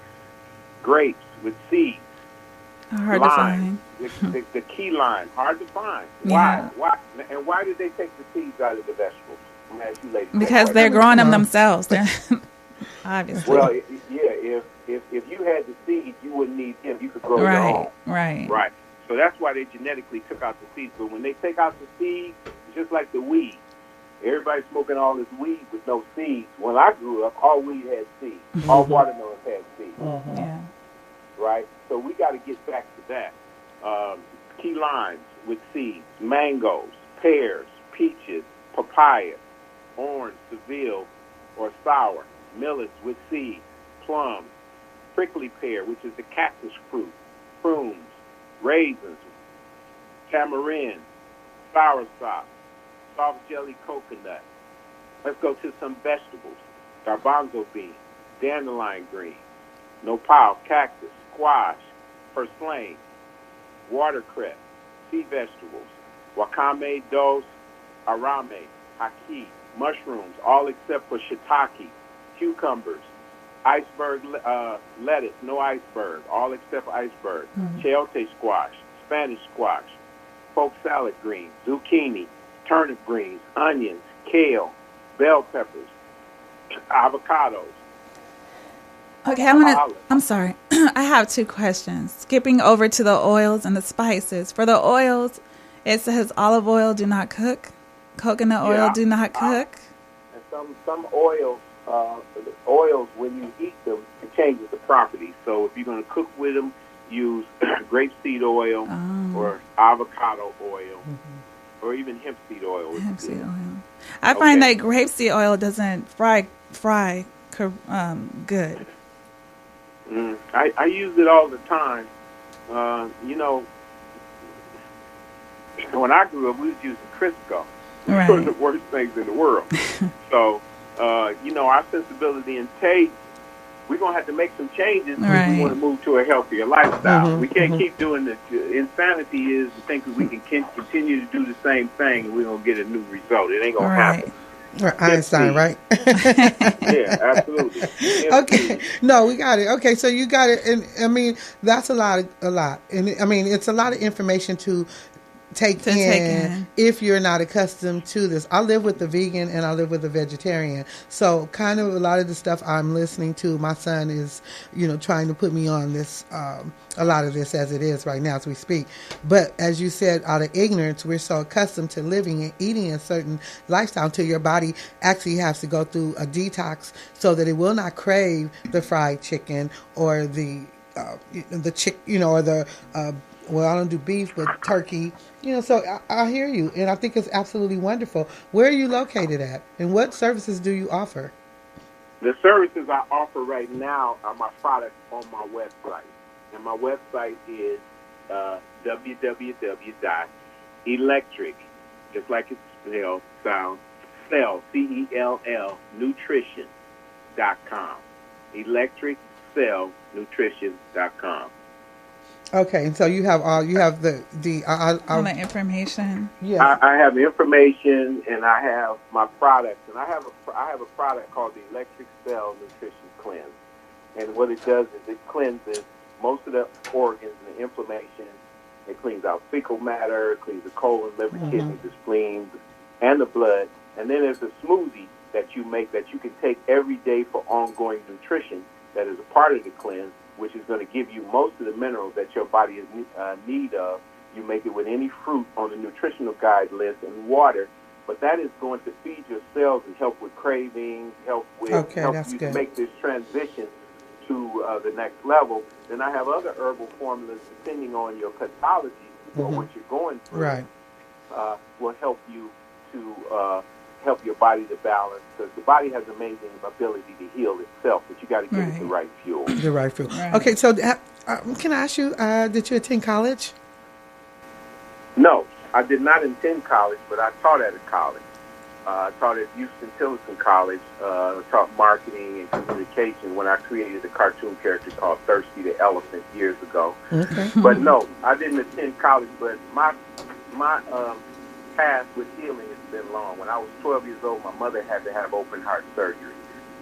grapes with seeds, hard to find. The key lime, hard to find. Yeah. Why? And why did they take the seeds out of the vegetables? Because they're growing them themselves. Obviously. Well, yeah. If you had the seeds, you wouldn't need them. You could grow your own. Right. So that's why they genetically took out the seeds. But when they take out the seeds, it's just like the weed. Everybody's smoking all this weed with no seeds. When I grew up, all weed had seeds. All watermelons had seeds. Yeah. Right. So we got to get back to that. Key limes with seeds, mangoes, pears, peaches, papaya, orange, Seville, or sour, millets with seeds, plums, prickly pear, which is the cactus fruit, prunes, raisins, tamarind, soursop, soft jelly coconut. Let's go to some vegetables. Garbanzo beans, dandelion green, nopal, cactus, squash, purslane, watercress, sea vegetables, wakame dos, arame, haki, mushrooms, all except for shiitake, cucumbers, iceberg lettuce, no iceberg, all except iceberg, chayote squash, Spanish squash, poke salad greens, zucchini, turnip greens, onions, kale, bell peppers, avocados. Okay, I'm sorry. I have 2 questions. Skipping over to the oils and the spices. For the oils, it says olive oil, do not cook. Coconut oil, do not cook. And some oils, when you heat them, it changes the properties. So if you're going to cook with them, use grapeseed oil or avocado oil, or even hemp seed oil. I find that grapeseed oil doesn't fry good. I use it all the time. When I grew up, we was using Crisco. Right. One of the worst things in the world. So, our sensibility and taste, we're going to have to make some changes if we want to move to a healthier lifestyle. We can't keep doing this. Insanity is to think that we can continue to do the same thing and we're going to get a new result. It ain't going to happen. Einstein, right? Yeah, absolutely. Okay. No, we got it. Okay, so you got it. And I mean, that's a lot. And I mean, it's a lot of information to take in if you're not accustomed to this. I live with a vegan and I live with a vegetarian. So kind of a lot of the stuff I'm listening to, my son is, trying to put me on this, a lot of this as it is right now as we speak. But as you said, out of ignorance, we're so accustomed to living and eating a certain lifestyle until your body actually has to go through a detox so that it will not crave the fried chicken or the or the, well, I don't do beef, but turkey, so I hear you. And I think it's absolutely wonderful. Where are you located at? And what services do you offer? The services I offer right now are my products on my website. And my website is www.electric, just like it's spelled, cell, C-E-L-L, nutrition.com. electriccellnutrition.com. Okay, and so you have all the all the information. Yes. I have information, and I have my products, and I have a product called the Electric Cell Nutrition Cleanse, and what it does is it cleanses most of the organs and the inflammation. It cleans out fecal matter, it cleans the colon, liver, kidneys, the spleen, and the blood. And then there's a smoothie that you make that you can take every day for ongoing nutrition that is a part of the cleanse, which is going to give you most of the minerals that your body is need of. You make it with any fruit on the nutritional guide list and water, but that is going to feed your cells and help with cravings, help you to make this transition to the next level. Then I have other herbal formulas depending on your pathology or what you're going through. Right. Will help you to help your body to balance, because the body has amazing ability to heal itself, but you got to give it the right fuel. The right fuel. Right. Okay, so can I ask you, did you attend college? No, I did not attend college, but I taught at a college. I taught at Houston Tillotson College, taught marketing and communication when I created a cartoon character called Thirsty the Elephant years ago. Okay. But no, I didn't attend college, but my path with healing has been long. When I was 12 years old, my mother had to have open heart surgery.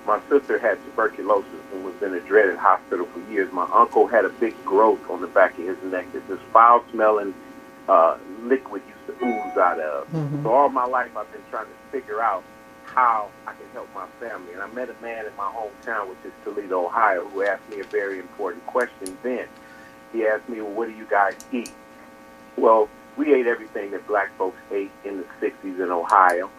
My sister had tuberculosis and was in a dreaded hospital for years. My uncle had a big growth on the back of his neck that this foul-smelling liquid used to ooze out of. So all my life I've been trying to figure out how I can help my family. And I met a man in my hometown, which is Toledo, Ohio, who asked me a very important question then. He asked me, well, what do you guys eat? Well, we ate everything that black folks ate in the 60s in Ohio,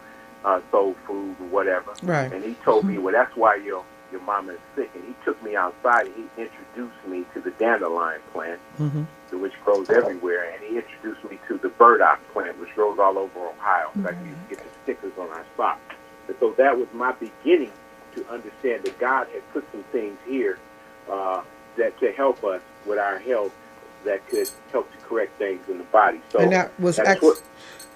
soul food and whatever. Right. And he told me, well, that's why your mama is sick. And he took me outside and he introduced me to the dandelion plant, which grows everywhere. And he introduced me to the burdock plant, which grows all over Ohio. In fact, you can get the stickers on our socks. And so that was my beginning to understand that God had put some things here that to help us with our health, that could help to correct things in the body. So and that was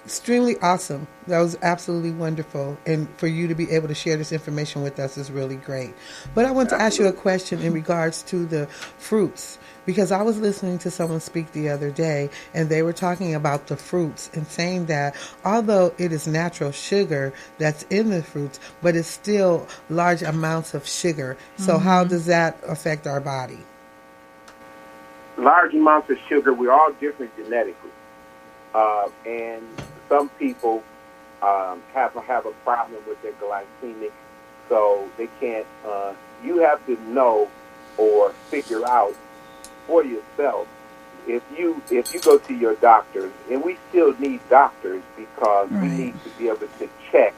Extremely awesome. That was absolutely wonderful. And for you to be able to share this information with us is really great. But I want to ask you a question in regards to the fruits, because I was listening to someone speak the other day, and they were talking about the fruits and saying that although it is natural sugar that's in the fruits, but it's still large amounts of sugar. So how does that affect our body? Large amounts of sugar, we're all different genetically. And some people have a problem with their glycemic, so they can't. You have to know or figure out for yourself if you go to your doctors, and we still need doctors because we need to be able to check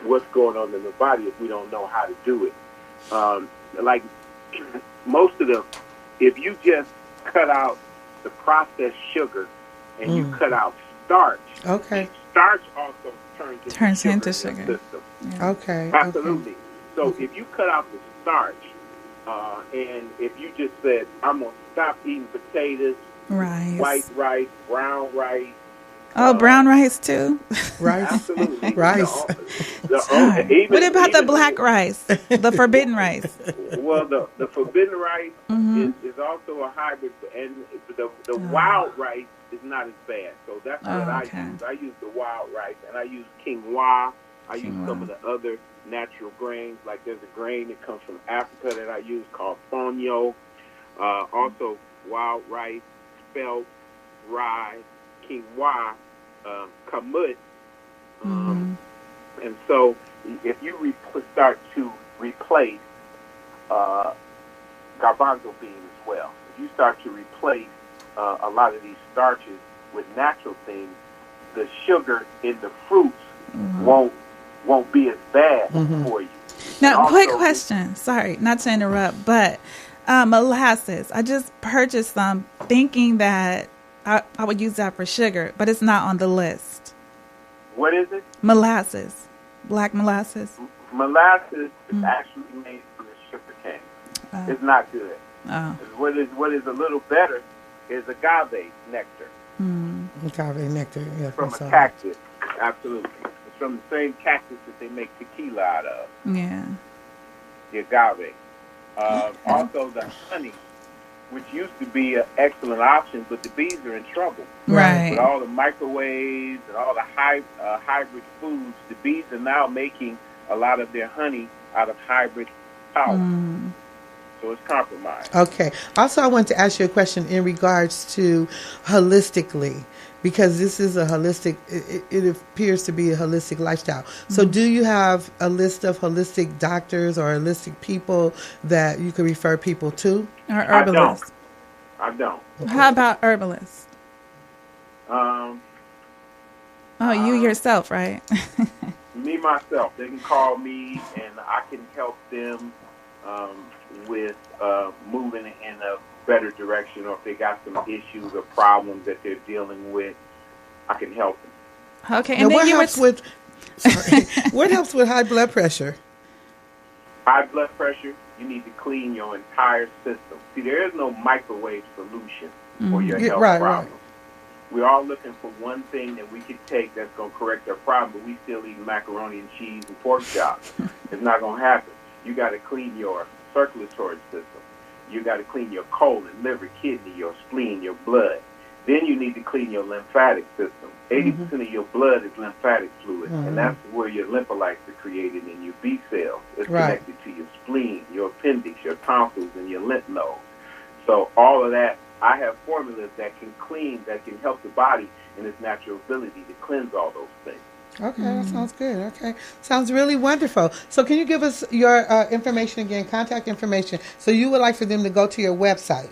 what's going on in the body if we don't know how to do it. Like most of them, if you just cut out the processed sugar and you cut out starch. Okay. Starch also turns into sugar. In the system. Yeah. Okay. Absolutely. Okay. So if you cut out the starch, and if you just said, I'm going to stop eating potatoes, white rice, brown rice. Oh, brown rice too? Rice. Absolutely. Rice. What about the black rice? The forbidden rice? Well, the forbidden rice is also a hybrid, and the wild rice is not as bad. So that's what I use. I use the wild rice, and I use quinoa. I use some of the other natural grains. Like there's a grain that comes from Africa that I use called fonio. Also wild rice, spelt, rye, quinoa, kamut. And so if you start to replace garbanzo beans as well, if you start to replace a lot of these starches with natural things, the sugar in the fruits won't be as bad for you. Now, also, quick question. Sorry, not to interrupt, but molasses. I just purchased some thinking that I would use that for sugar, but it's not on the list. What is it? Molasses. Black molasses. Molasses is actually made from the sugar cane. It's not good. What is a little better is agave nectar. Agave nectar, yeah. From a cactus. Absolutely. It's from the same cactus that they make tequila out of. Yeah. The agave. Also the honey, which used to be an excellent option, but the bees are in trouble. Right. With all the microwaves and all the hybrid foods, the bees are now making a lot of their honey out of hybrid pollen. So it's compromised. Okay. Also, I want to ask you a question in regards to holistically, because this is a holistic, it appears to be a holistic lifestyle. So do you have a list of holistic doctors or holistic people that you can refer people to? Or herbalists? I don't. Okay. How about herbalists? You yourself, right? Me, myself. They can call me and I can help them with moving in a better direction, or if they got some issues or problems that they're dealing with, I can help them. Okay, and now, what helps with high blood pressure? High blood pressure, you need to clean your entire system. See, there is no microwave solution for your health problem. We're all looking for one thing that we could take that's going to correct our problem, but we still eat macaroni and cheese and pork chops. It's not going to happen. You got to clean your circulatory system. You got to clean your colon, liver, kidney, your spleen, your blood. Then you need to clean your lymphatic system. 80% of your blood is lymphatic fluid, and that's where your lymphocytes are created in your B cells. It's connected to your spleen, your appendix, your tonsils, and your lymph nodes. So all of that, I have formulas that can clean, that can help the body in its natural ability to cleanse all those things. Okay, that sounds good. Okay, sounds really wonderful. So can you give us your information again, contact information, so you would like for them to go to your website?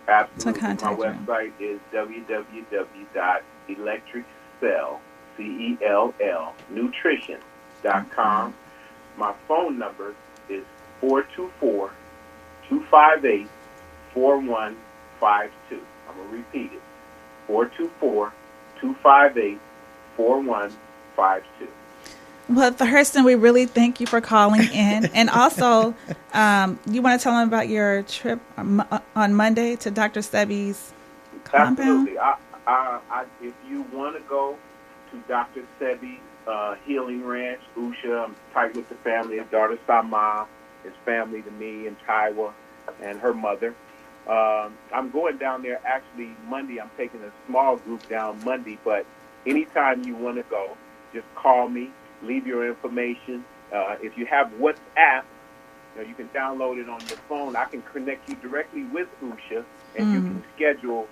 Absolutely. My website is www.electriccell, My phone number is 424-258-4152. I'm going to repeat it. 424-258-4152. Well, Thurston, we really thank you for calling in. And also, you want to tell them about your trip on Monday to Dr. Sebi's compound? Absolutely. If you want to go to Dr. Sebi's Healing Ranch, Usha, I'm tight with the family. His daughter Sama is family to me, and Taiwa and her mother. I'm going down there actually Monday. I'm taking a small group down Monday, but anytime you want to go, just call me, leave your information. If you have WhatsApp, you can download it on your phone. I can connect you directly with Usha, and you can schedule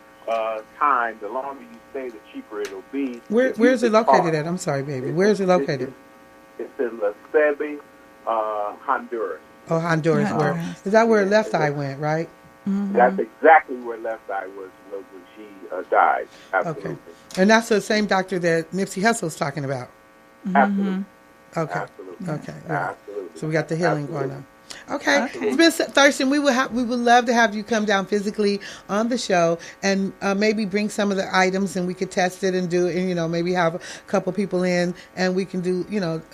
time. The longer you stay, the cheaper it'll be. Where's it located at? I'm sorry, baby. Where is it located? It's in La Sebe, Honduras. Oh, Honduras. Is that where Left Eye went, right? Mm-hmm. That's exactly where Left Eye was when she died. Absolutely. Okay. And that's the same doctor that Nipsey Hussle's talking about. Absolutely. Okay. Absolutely. Okay. Yeah. Absolutely. So we got the healing going on. Okay. Okay. It's been Thurston. We would love to have you come down physically on the show and maybe bring some of the items and we could test it and do it and maybe have a couple people in and we can do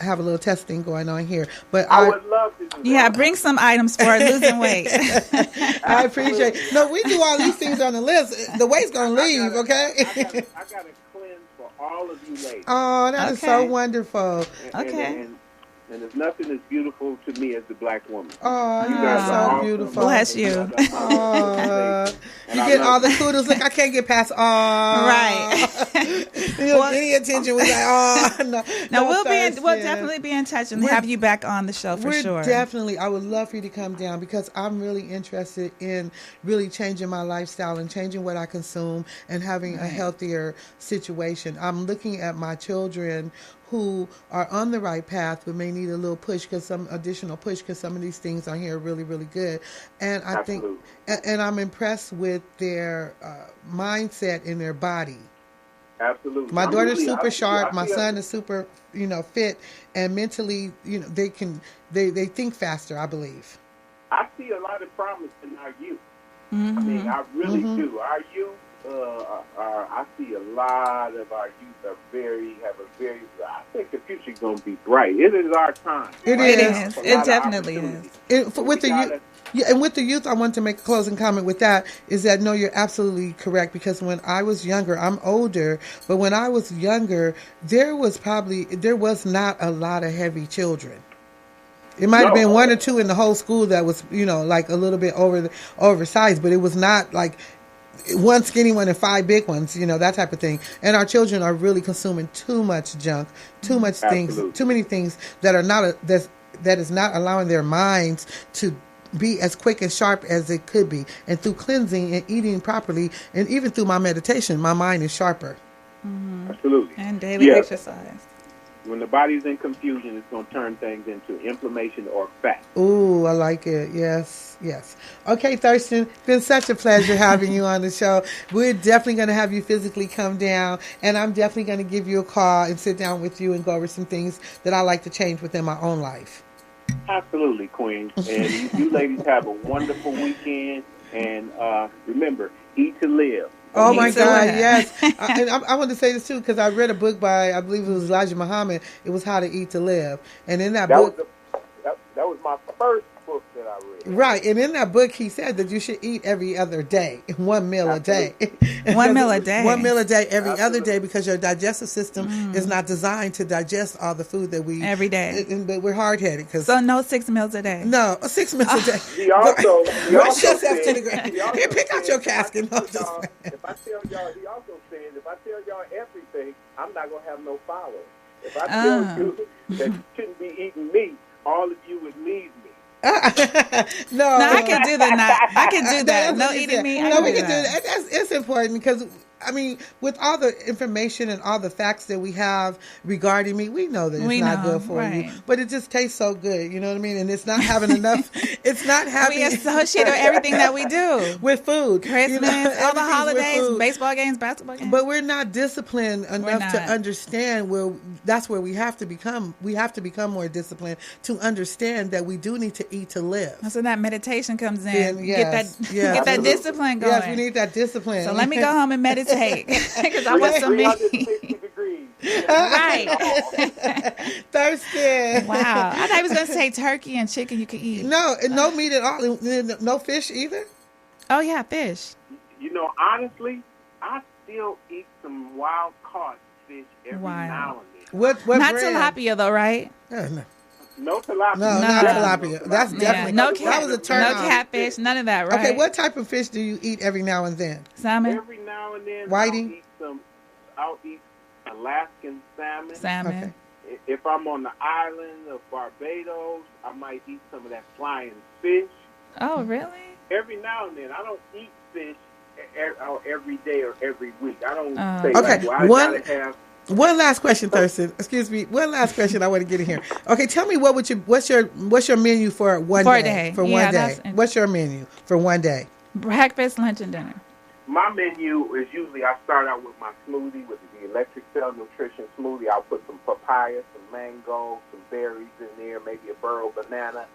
have a little testing going on here. But I would love to do that. Yeah, bring some items for losing weight. I appreciate it. No, we do all these things on the list. The weight's gonna leave, okay? I got a cleanse for all of you ladies. Oh, that is so wonderful. And there's nothing as beautiful to me as the black woman. Oh, you guys guys are so awesome. beautiful. Bless you. You get all the kudos. Like I can't get past right. Any attention. We like no. We'll definitely be in touch and have you back on the show for sure. Definitely. I would love for you to come down because I'm really interested in really changing my lifestyle and changing what I consume and having a healthier situation. I'm looking at my children who are on the right path but may need a little push some additional push because some of these things on here are really, really good. And I think, and I'm impressed with their mindset in their body. Absolutely. My daughter's super sharp. My son is super, fit, and mentally, they think faster, I believe. I see a lot of promise in our youth. I mean, I really do. Our youth, I see a lot of our youth I think the future's going to be bright. It is our time. It is. It definitely is. With the youth. Yeah, and with the youth, I want to make a closing comment with that is that, no, you're absolutely correct because when I was younger, I'm older, but when I was younger, there was not a lot of heavy children. It might have been one or two in the whole school that was, like a little bit oversized, but it was not like one skinny one and five big ones, that type of thing. And our children are really consuming too much junk, too much things, too many things that are that is not allowing their minds to be as quick and sharp as it could be. And through cleansing and eating properly, and even through my meditation, my mind is sharper. Absolutely. And daily exercise. When the body's in confusion, it's going to turn things into inflammation or fat. Ooh, I like it. Yes. Okay, Thurston, it's been such a pleasure having you on the show. We're definitely going to have you physically come down, and I'm definitely going to give you a call and sit down with you and go over some things that I like to change within my own life. Absolutely, Queen. And you ladies have a wonderful weekend. And remember, eat to live. Oh, my God, yes. And I want to say this, too, because I read a book by, I believe it was Elijah Muhammad. It was How to Eat to Live. And in that book... That was my first book that I read. Right. And in that book, he said that you should eat every other day, one meal a day. One meal a day. One meal a day every other day because your digestive system is not designed to digest all the food that we... Every day. But we're hard-headed. So no 6 meals a day? No, 6 meals a day. He also Rush yourself to the ground. Here, pick out your casket. He also said, if I tell y'all everything, I'm not going to have no followers. If I tell you that you shouldn't be eating meat, all of you would leave me. No, I can do that. I can do that. No eating meat. No, we can do that. It's important because, I mean, with all the information and all the facts that we have regarding meat, we know that it's not good for you. But it just tastes so good, you know what I mean? And it's not having enough. It's not having. We associate everything that we do with food, Christmas, all the holidays, baseball games, basketball games. But we're not disciplined enough to understand that's where we have to become. We have to become more disciplined to understand that we do need to eat to live. So that meditation comes in. Get that discipline going. Yes, we need that discipline. So let me go home and meditate. Because I want some meat. Right. Thirsty. Wow. I thought he was going to say turkey and chicken you could eat. No meat at all. No fish either? Oh, yeah, fish. Honestly, still eat some wild caught fish every now and then. What Not brand? tilapia though, right? No. No tilapia. No, not tilapia. That's definitely that was a turn no off. catfish, none of that, right? Okay, what type of fish do you eat every now and then? Salmon. Every now and then, Whiting? I'll eat Alaskan salmon. Salmon. Okay. If I'm on the island of Barbados, I might eat some of that flying fish. Oh, really? Every now and then, I don't eat fish every day or every week. I don't say okay. I gotta have. One last question, Thurston. Excuse me. One last question I want to get in here. Okay, tell me what's your menu for one day? For one day. What's your menu for one day? Breakfast, lunch, and dinner. My menu is usually I start out with my smoothie, with the Electric Cell Nutrition smoothie. I'll put some papaya, some mango, some berries in there, maybe a burro banana,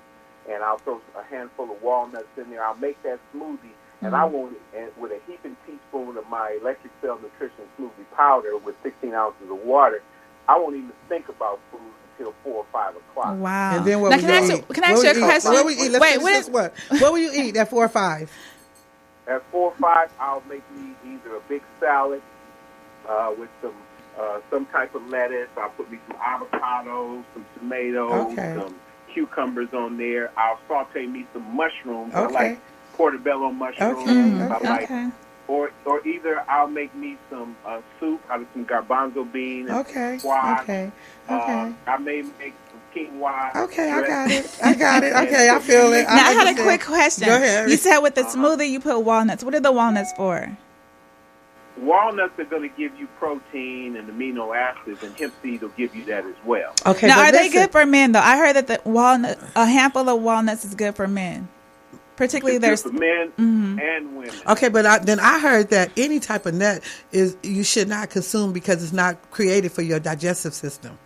and I'll throw a handful of walnuts in there. I'll make that smoothie, and I won't, and with a heaping teaspoon of my Electric Cell Nutrition smoothie powder with 16 ounces of water, I won't even think about food until 4 or 5 o'clock. Wow. And then what now, will can you I ask you a question? What will you eat? What will you eat at 4 or 5? At 4 or 5, I'll make me either a big salad with some type of lettuce. I'll put me some avocados, some tomatoes, some cucumbers on there. I'll saute me some mushrooms. I like portobello mushrooms. Or either I'll make me some soup out of some garbanzo beans and squash. I may make some quinoa. Okay, I got it. Okay, I feel it. Now, I had a quick question. Go ahead. You said with the smoothie you put walnuts. What are the walnuts for? Walnuts are going to give you protein and amino acids, and hemp seed will give you that as well. Okay. Now, are they good for men, though? I heard that a handful of walnuts is good for men. Particularly there's for men and women. Okay, but then I heard that any type of nut you should not consume because it's not created for your digestive system.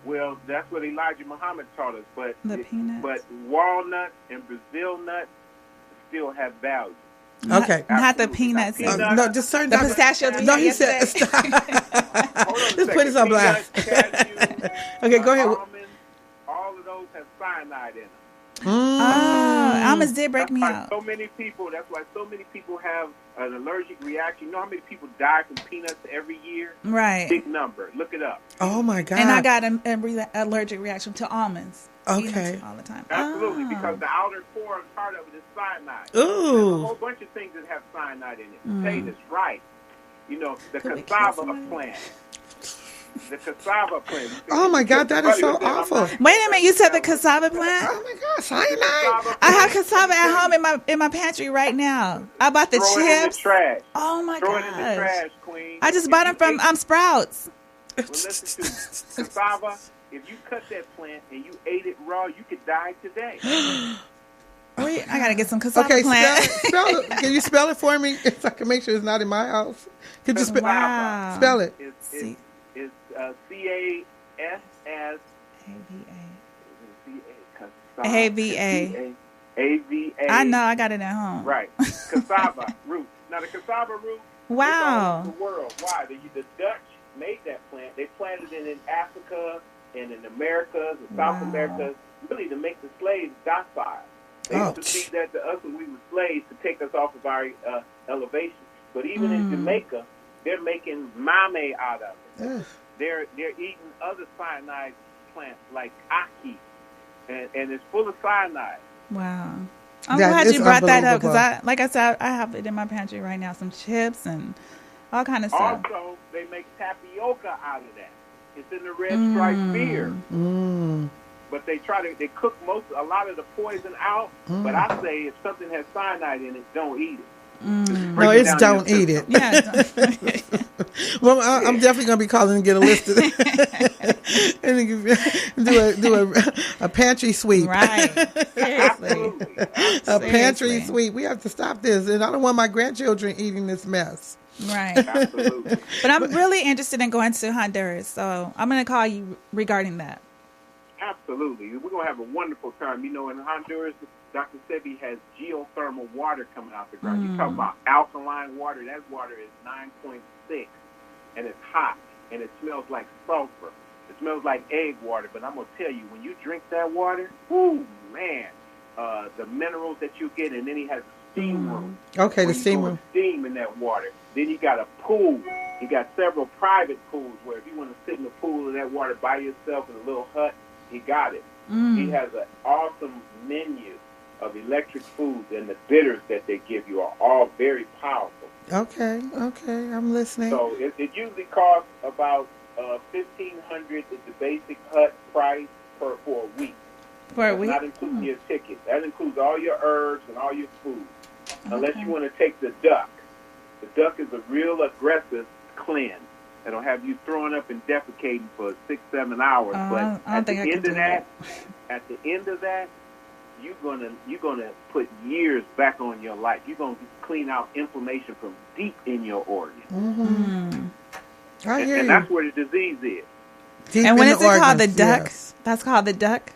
Well, that's what Elijah Muhammad taught us, but walnuts and Brazil nuts still have value. Okay, not the peanuts. No, just certain. The pistachio. No, he said. Let's put this on blast. Okay, go ahead. Almonds, all of those have cyanide in them. Almonds did break me out. That's why so many people have an allergic reaction. You know how many people die from peanuts every year? Right. Big number. Look it up. Oh my God. And I got an allergic reaction to almonds. Okay. All the time. Absolutely, because the outer core part of it is cyanide. Ooh. There's a whole bunch of things that have cyanide in it. Potatoes, rice. You know, the cassava plant. The cassava plant. Oh my God, that is so awful. Wait a minute, you said the cassava plant? Oh my God, cyanide. I have cassava at home in my pantry right now. I bought the chips. Throw it in the trash. Oh my God. Throw it in the trash, Queen. I just bought them from Sprouts. Well, listen to me. Cassava, if you cut that plant and you ate it raw, you could die today. Wait, I gotta get some cassava plant. Spell it. Can you spell it for me so I can make sure it's not in my house? Could you spell it? It's C-A-S-S A-V-A. A-V-A. I know, I got it at home. Right. Cassava root. Now, the cassava root wow. is all over the world. Why? The Dutch made that plant. They planted it in Africa and in Americas and South America, really to make the slaves docile. They used to feed that to us when we were slaves to take us off of our elevation. But even in Jamaica, they're making mame out of it. They're eating other cyanide plants like ackee, and it's full of cyanide. Wow. I'm glad you brought that up because, like I said, I have it in my pantry right now, some chips and all kind of stuff. Also, they make tapioca out of that. It's in the red striped beer. But they cook a lot of the poison out. But I say if something has cyanide in it, don't eat it. No, it's don't eat it. Yeah. Well, I'm definitely going to be calling and get a list of and do a pantry sweep. Right. Seriously. A pantry sweep. We have to stop this. And I don't want my grandchildren eating this mess. Right. Absolutely. But I'm really interested in going to Honduras, so I'm going to call you regarding that. Absolutely. We're going to have a wonderful time. You know, in Honduras, Dr. Sebi has geothermal water coming out the ground. You talk about alkaline water. That water is 9.6, and it's hot, and it smells like sulfur. It smells like egg water. But I'm going to tell you, when you drink that water, whoo, man, the minerals that you get, and then he has steam room. Okay, the steam room. Steam in that water. Then you got a pool. You got several private pools where if you want to sit in the pool in that water by yourself in a little hut, he got it. He has an awesome menu of electric foods, and the bitters that they give you are all very powerful. Okay, I'm listening. So it usually costs about $1,500 is the basic hut price for a week. For a week? Not including your ticket. That includes all your herbs and all your food. Unless you want to take the duck. The duck is a real aggressive cleanse. It'll have you throwing up and defecating for 6-7 hours. But at the end of that, you're gonna put years back on your life. You're gonna clean out inflammation from deep in your organs. Mm-hmm. And that's where the disease is. Deep and when is it organs, called the duck? Yes. That's called the duck?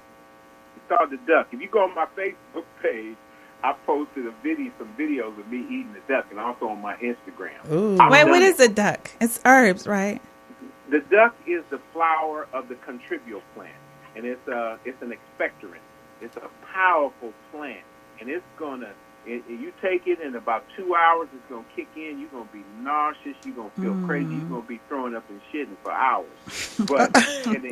It's called the duck. If you go on my Facebook page, I posted some videos of me eating the duck, and also on my Instagram. Wait, what is a duck? It's herbs, right? The duck is the flower of the contribual plant, and it's an expectorant. It's a powerful plant, and it's gonna. You take it in about 2 hours, it's gonna kick in. You're gonna be nauseous. You're gonna feel crazy. You're gonna be throwing up and shitting for hours. But at the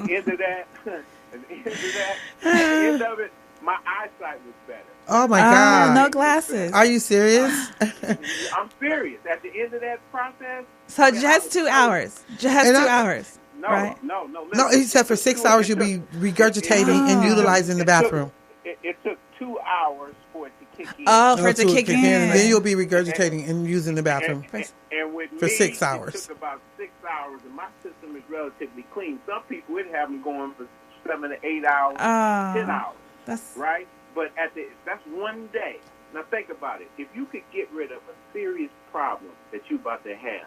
end of it, my eyesight was better. Oh my God! No glasses. Are you serious? I'm serious. At the end of that process. So just 2 hours. Just 2 hours. No, right? No. No, he said for 6 hours you'll be regurgitating and utilizing the bathroom. It took 2 hours for it to kick in. Oh, for it to kick in. And then you'll be regurgitating and using the bathroom and with for me, 6 hours. It took about 6 hours, and my system is relatively clean. Some people would have them going for 7 to 8 hours, 10 hours. That's right. But that's one day. Now think about it. If you could get rid of a serious problem that you're about to have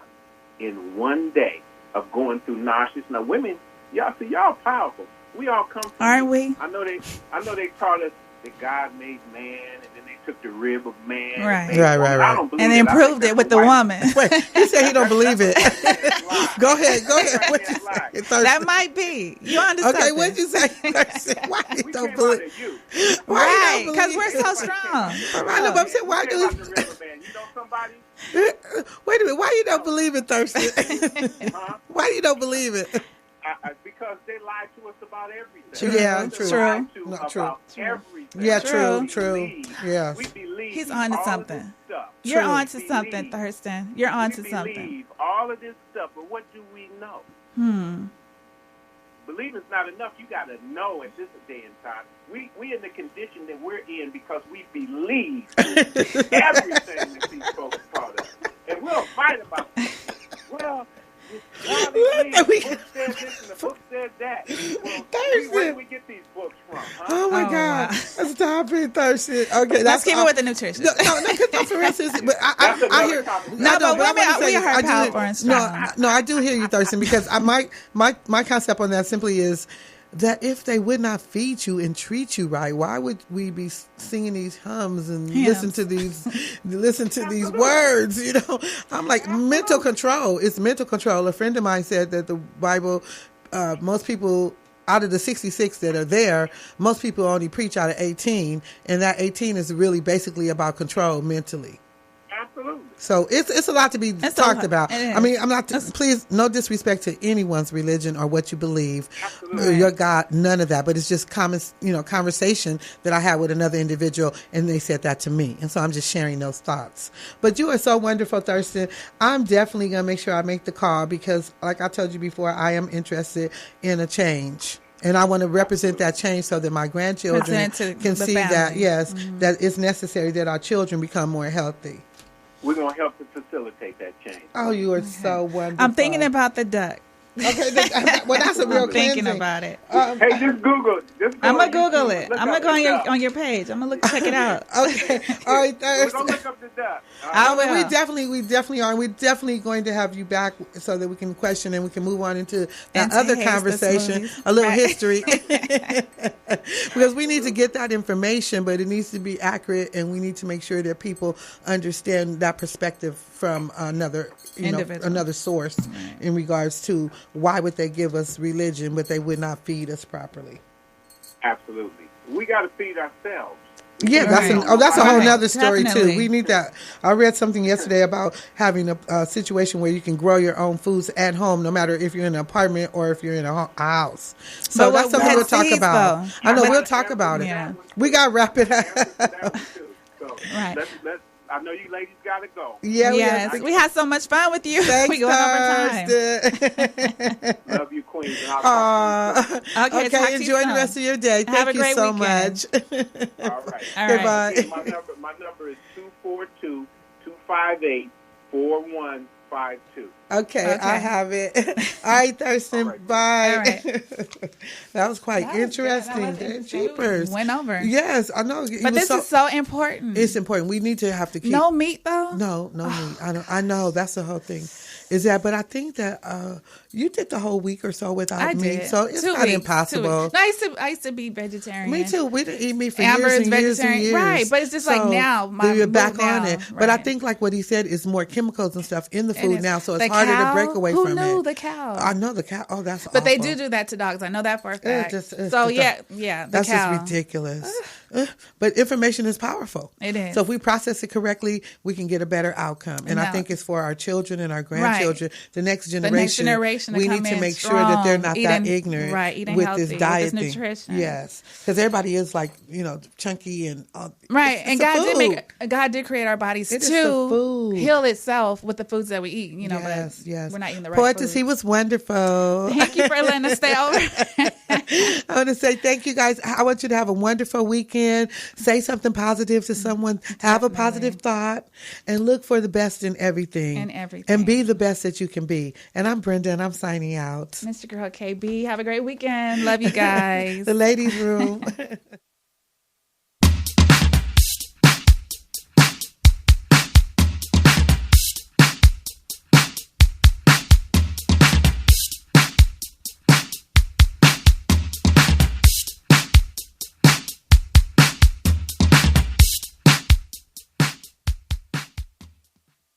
in one day of going through nauseous. Now women, y'all powerful. We all come from. Aren't we? I know they taught us that God made man, and then they took the rib of man. Right. I don't believe and it. improved it with the woman. Wait, he said he don't believe it. Go ahead. What you say? That might be. You understand? Okay, what'd you say? Why you don't believe it? Right, because we're so strong. I know, but I'm saying, why do you know somebody? Wait a minute, why you don't believe it, Thurston? Why you don't believe it? Because they lied to us about everything. Yeah, true. About everything. Yeah, true. Yeah. We believe he's on to something. You're on to something, Thurston. You're on to something. We believe all of this stuff, but what do we know? Believing's not enough. You got to know at this day and time. We in the condition that we're in because we believe everything that these folks taught us. And we'll fight about it. Well, the book said this and the book said that. Well, where do we get these books from? Huh? Oh my God! Stop it, Thurston. Okay, let's keep it with the nutrition. No, for instance, but I hear. We heard powerful and strong. No, I do hear you, Thurston, because my concept on that simply is that if they would not feed you and treat you right, why would we be singing these hums and listen to these words? You know, I'm like, mental control. It's mental control. A friend of mine said that the Bible, most people out of the 66 that are there, most people only preach out of 18, and that 18 is really basically about control mentally. Absolutely. So it's a lot to be talked about. I mean, I'm not. Please, no disrespect to anyone's religion or what you believe, or your God, none of that. But it's just conversation that I had with another individual, and they said that to me, and so I'm just sharing those thoughts. But you are so wonderful, Thurston. I'm definitely gonna make sure I make the call because, like I told you before, I am interested in a change. And I want to represent that change so that my grandchildren can see that, that it's necessary that our children become more healthy. We're going to help to facilitate that change. Oh, you are so wonderful. I'm thinking about the duck. Okay, well, that's a real thinking about it. Hey, just Google it. I'm going to Google it. I'm going to go on your page. I'm going to check it out. Okay. All right. We're going to look up the duck. I will. We definitely are. We're definitely going to have you back so that we can question and we can move on into that other conversation, a little history. Because we need to get that information, but it needs to be accurate, and we need to make sure that people understand that perspective from another source in regards to why would they give us religion but they would not feed us properly. Absolutely. We got to feed ourselves. Yeah, Right. that's a whole nother story Definitely. too. We need that. I read something yesterday about having a situation where you can grow your own foods at home, no matter if you're in an apartment or if you're in a house. So But that's something we'll talk seeds, about. though. I know we'll talk about it. Yeah. We got to wrap it up. So Right. let's, I know you ladies got to go. Yeah, Yes, we had so much fun with you. Thanks, We going over time. Thursday. Love you, queens. And I'll talk to you soon. Okay, talk to you enjoy the soon. rest of your day. Have Thank a you great so weekend. much. All right. All right. Goodbye. Again, my number is 242-258-4152. Okay, I have it. All right, Thurston. All right. Bye. All right. That was quite That was interesting. good. That was Damn interesting. jeepers. Went over. Yes, I know. But this is so important. It's important. We need to have to keep. No meat, though? No meat. I know. That's the whole thing. Is that? But I think that you did the whole week or so without I meat, did. so it's 2 not weeks, impossible. 2 weeks. No, I used to be vegetarian. Me too. We didn't eat meat for Amber years is and years and vegetarian. years. Right, but it's just like now, you're mood back now. on it. But I Right. think like what he said is more chemicals and stuff in the It food is. now, so it's The harder cow? to break away Who from knew it. the cow? I know the cow. Oh, that's But they awful. do that to dogs. I know that for a fact. It's So just- yeah, the That's cow. just ridiculous. But information is powerful. It is. So if we process it correctly, we can get a better outcome. And I No. think it's for our children and our grandchildren, the next generation. The next generation to we come need to in make sure that they're not strong, that ignorant eating with healthy, this diet with this thing. nutrition. Yes, because everybody is like chunky and Right, it's and the God did create our bodies It is the to food. heal itself with the foods that we eat. Yes, but yes. we're not eating the right Poetess, foods. he was wonderful. Thank you for letting us stay over. I want to say thank you guys. I want you to have a wonderful weekend. Say something positive to someone. Have a positive thought and look for the best in everything. And be the best that you can be. And I'm Brenda and I'm signing out. Mr. Girl KB, have a great weekend. Love you guys. The ladies' room.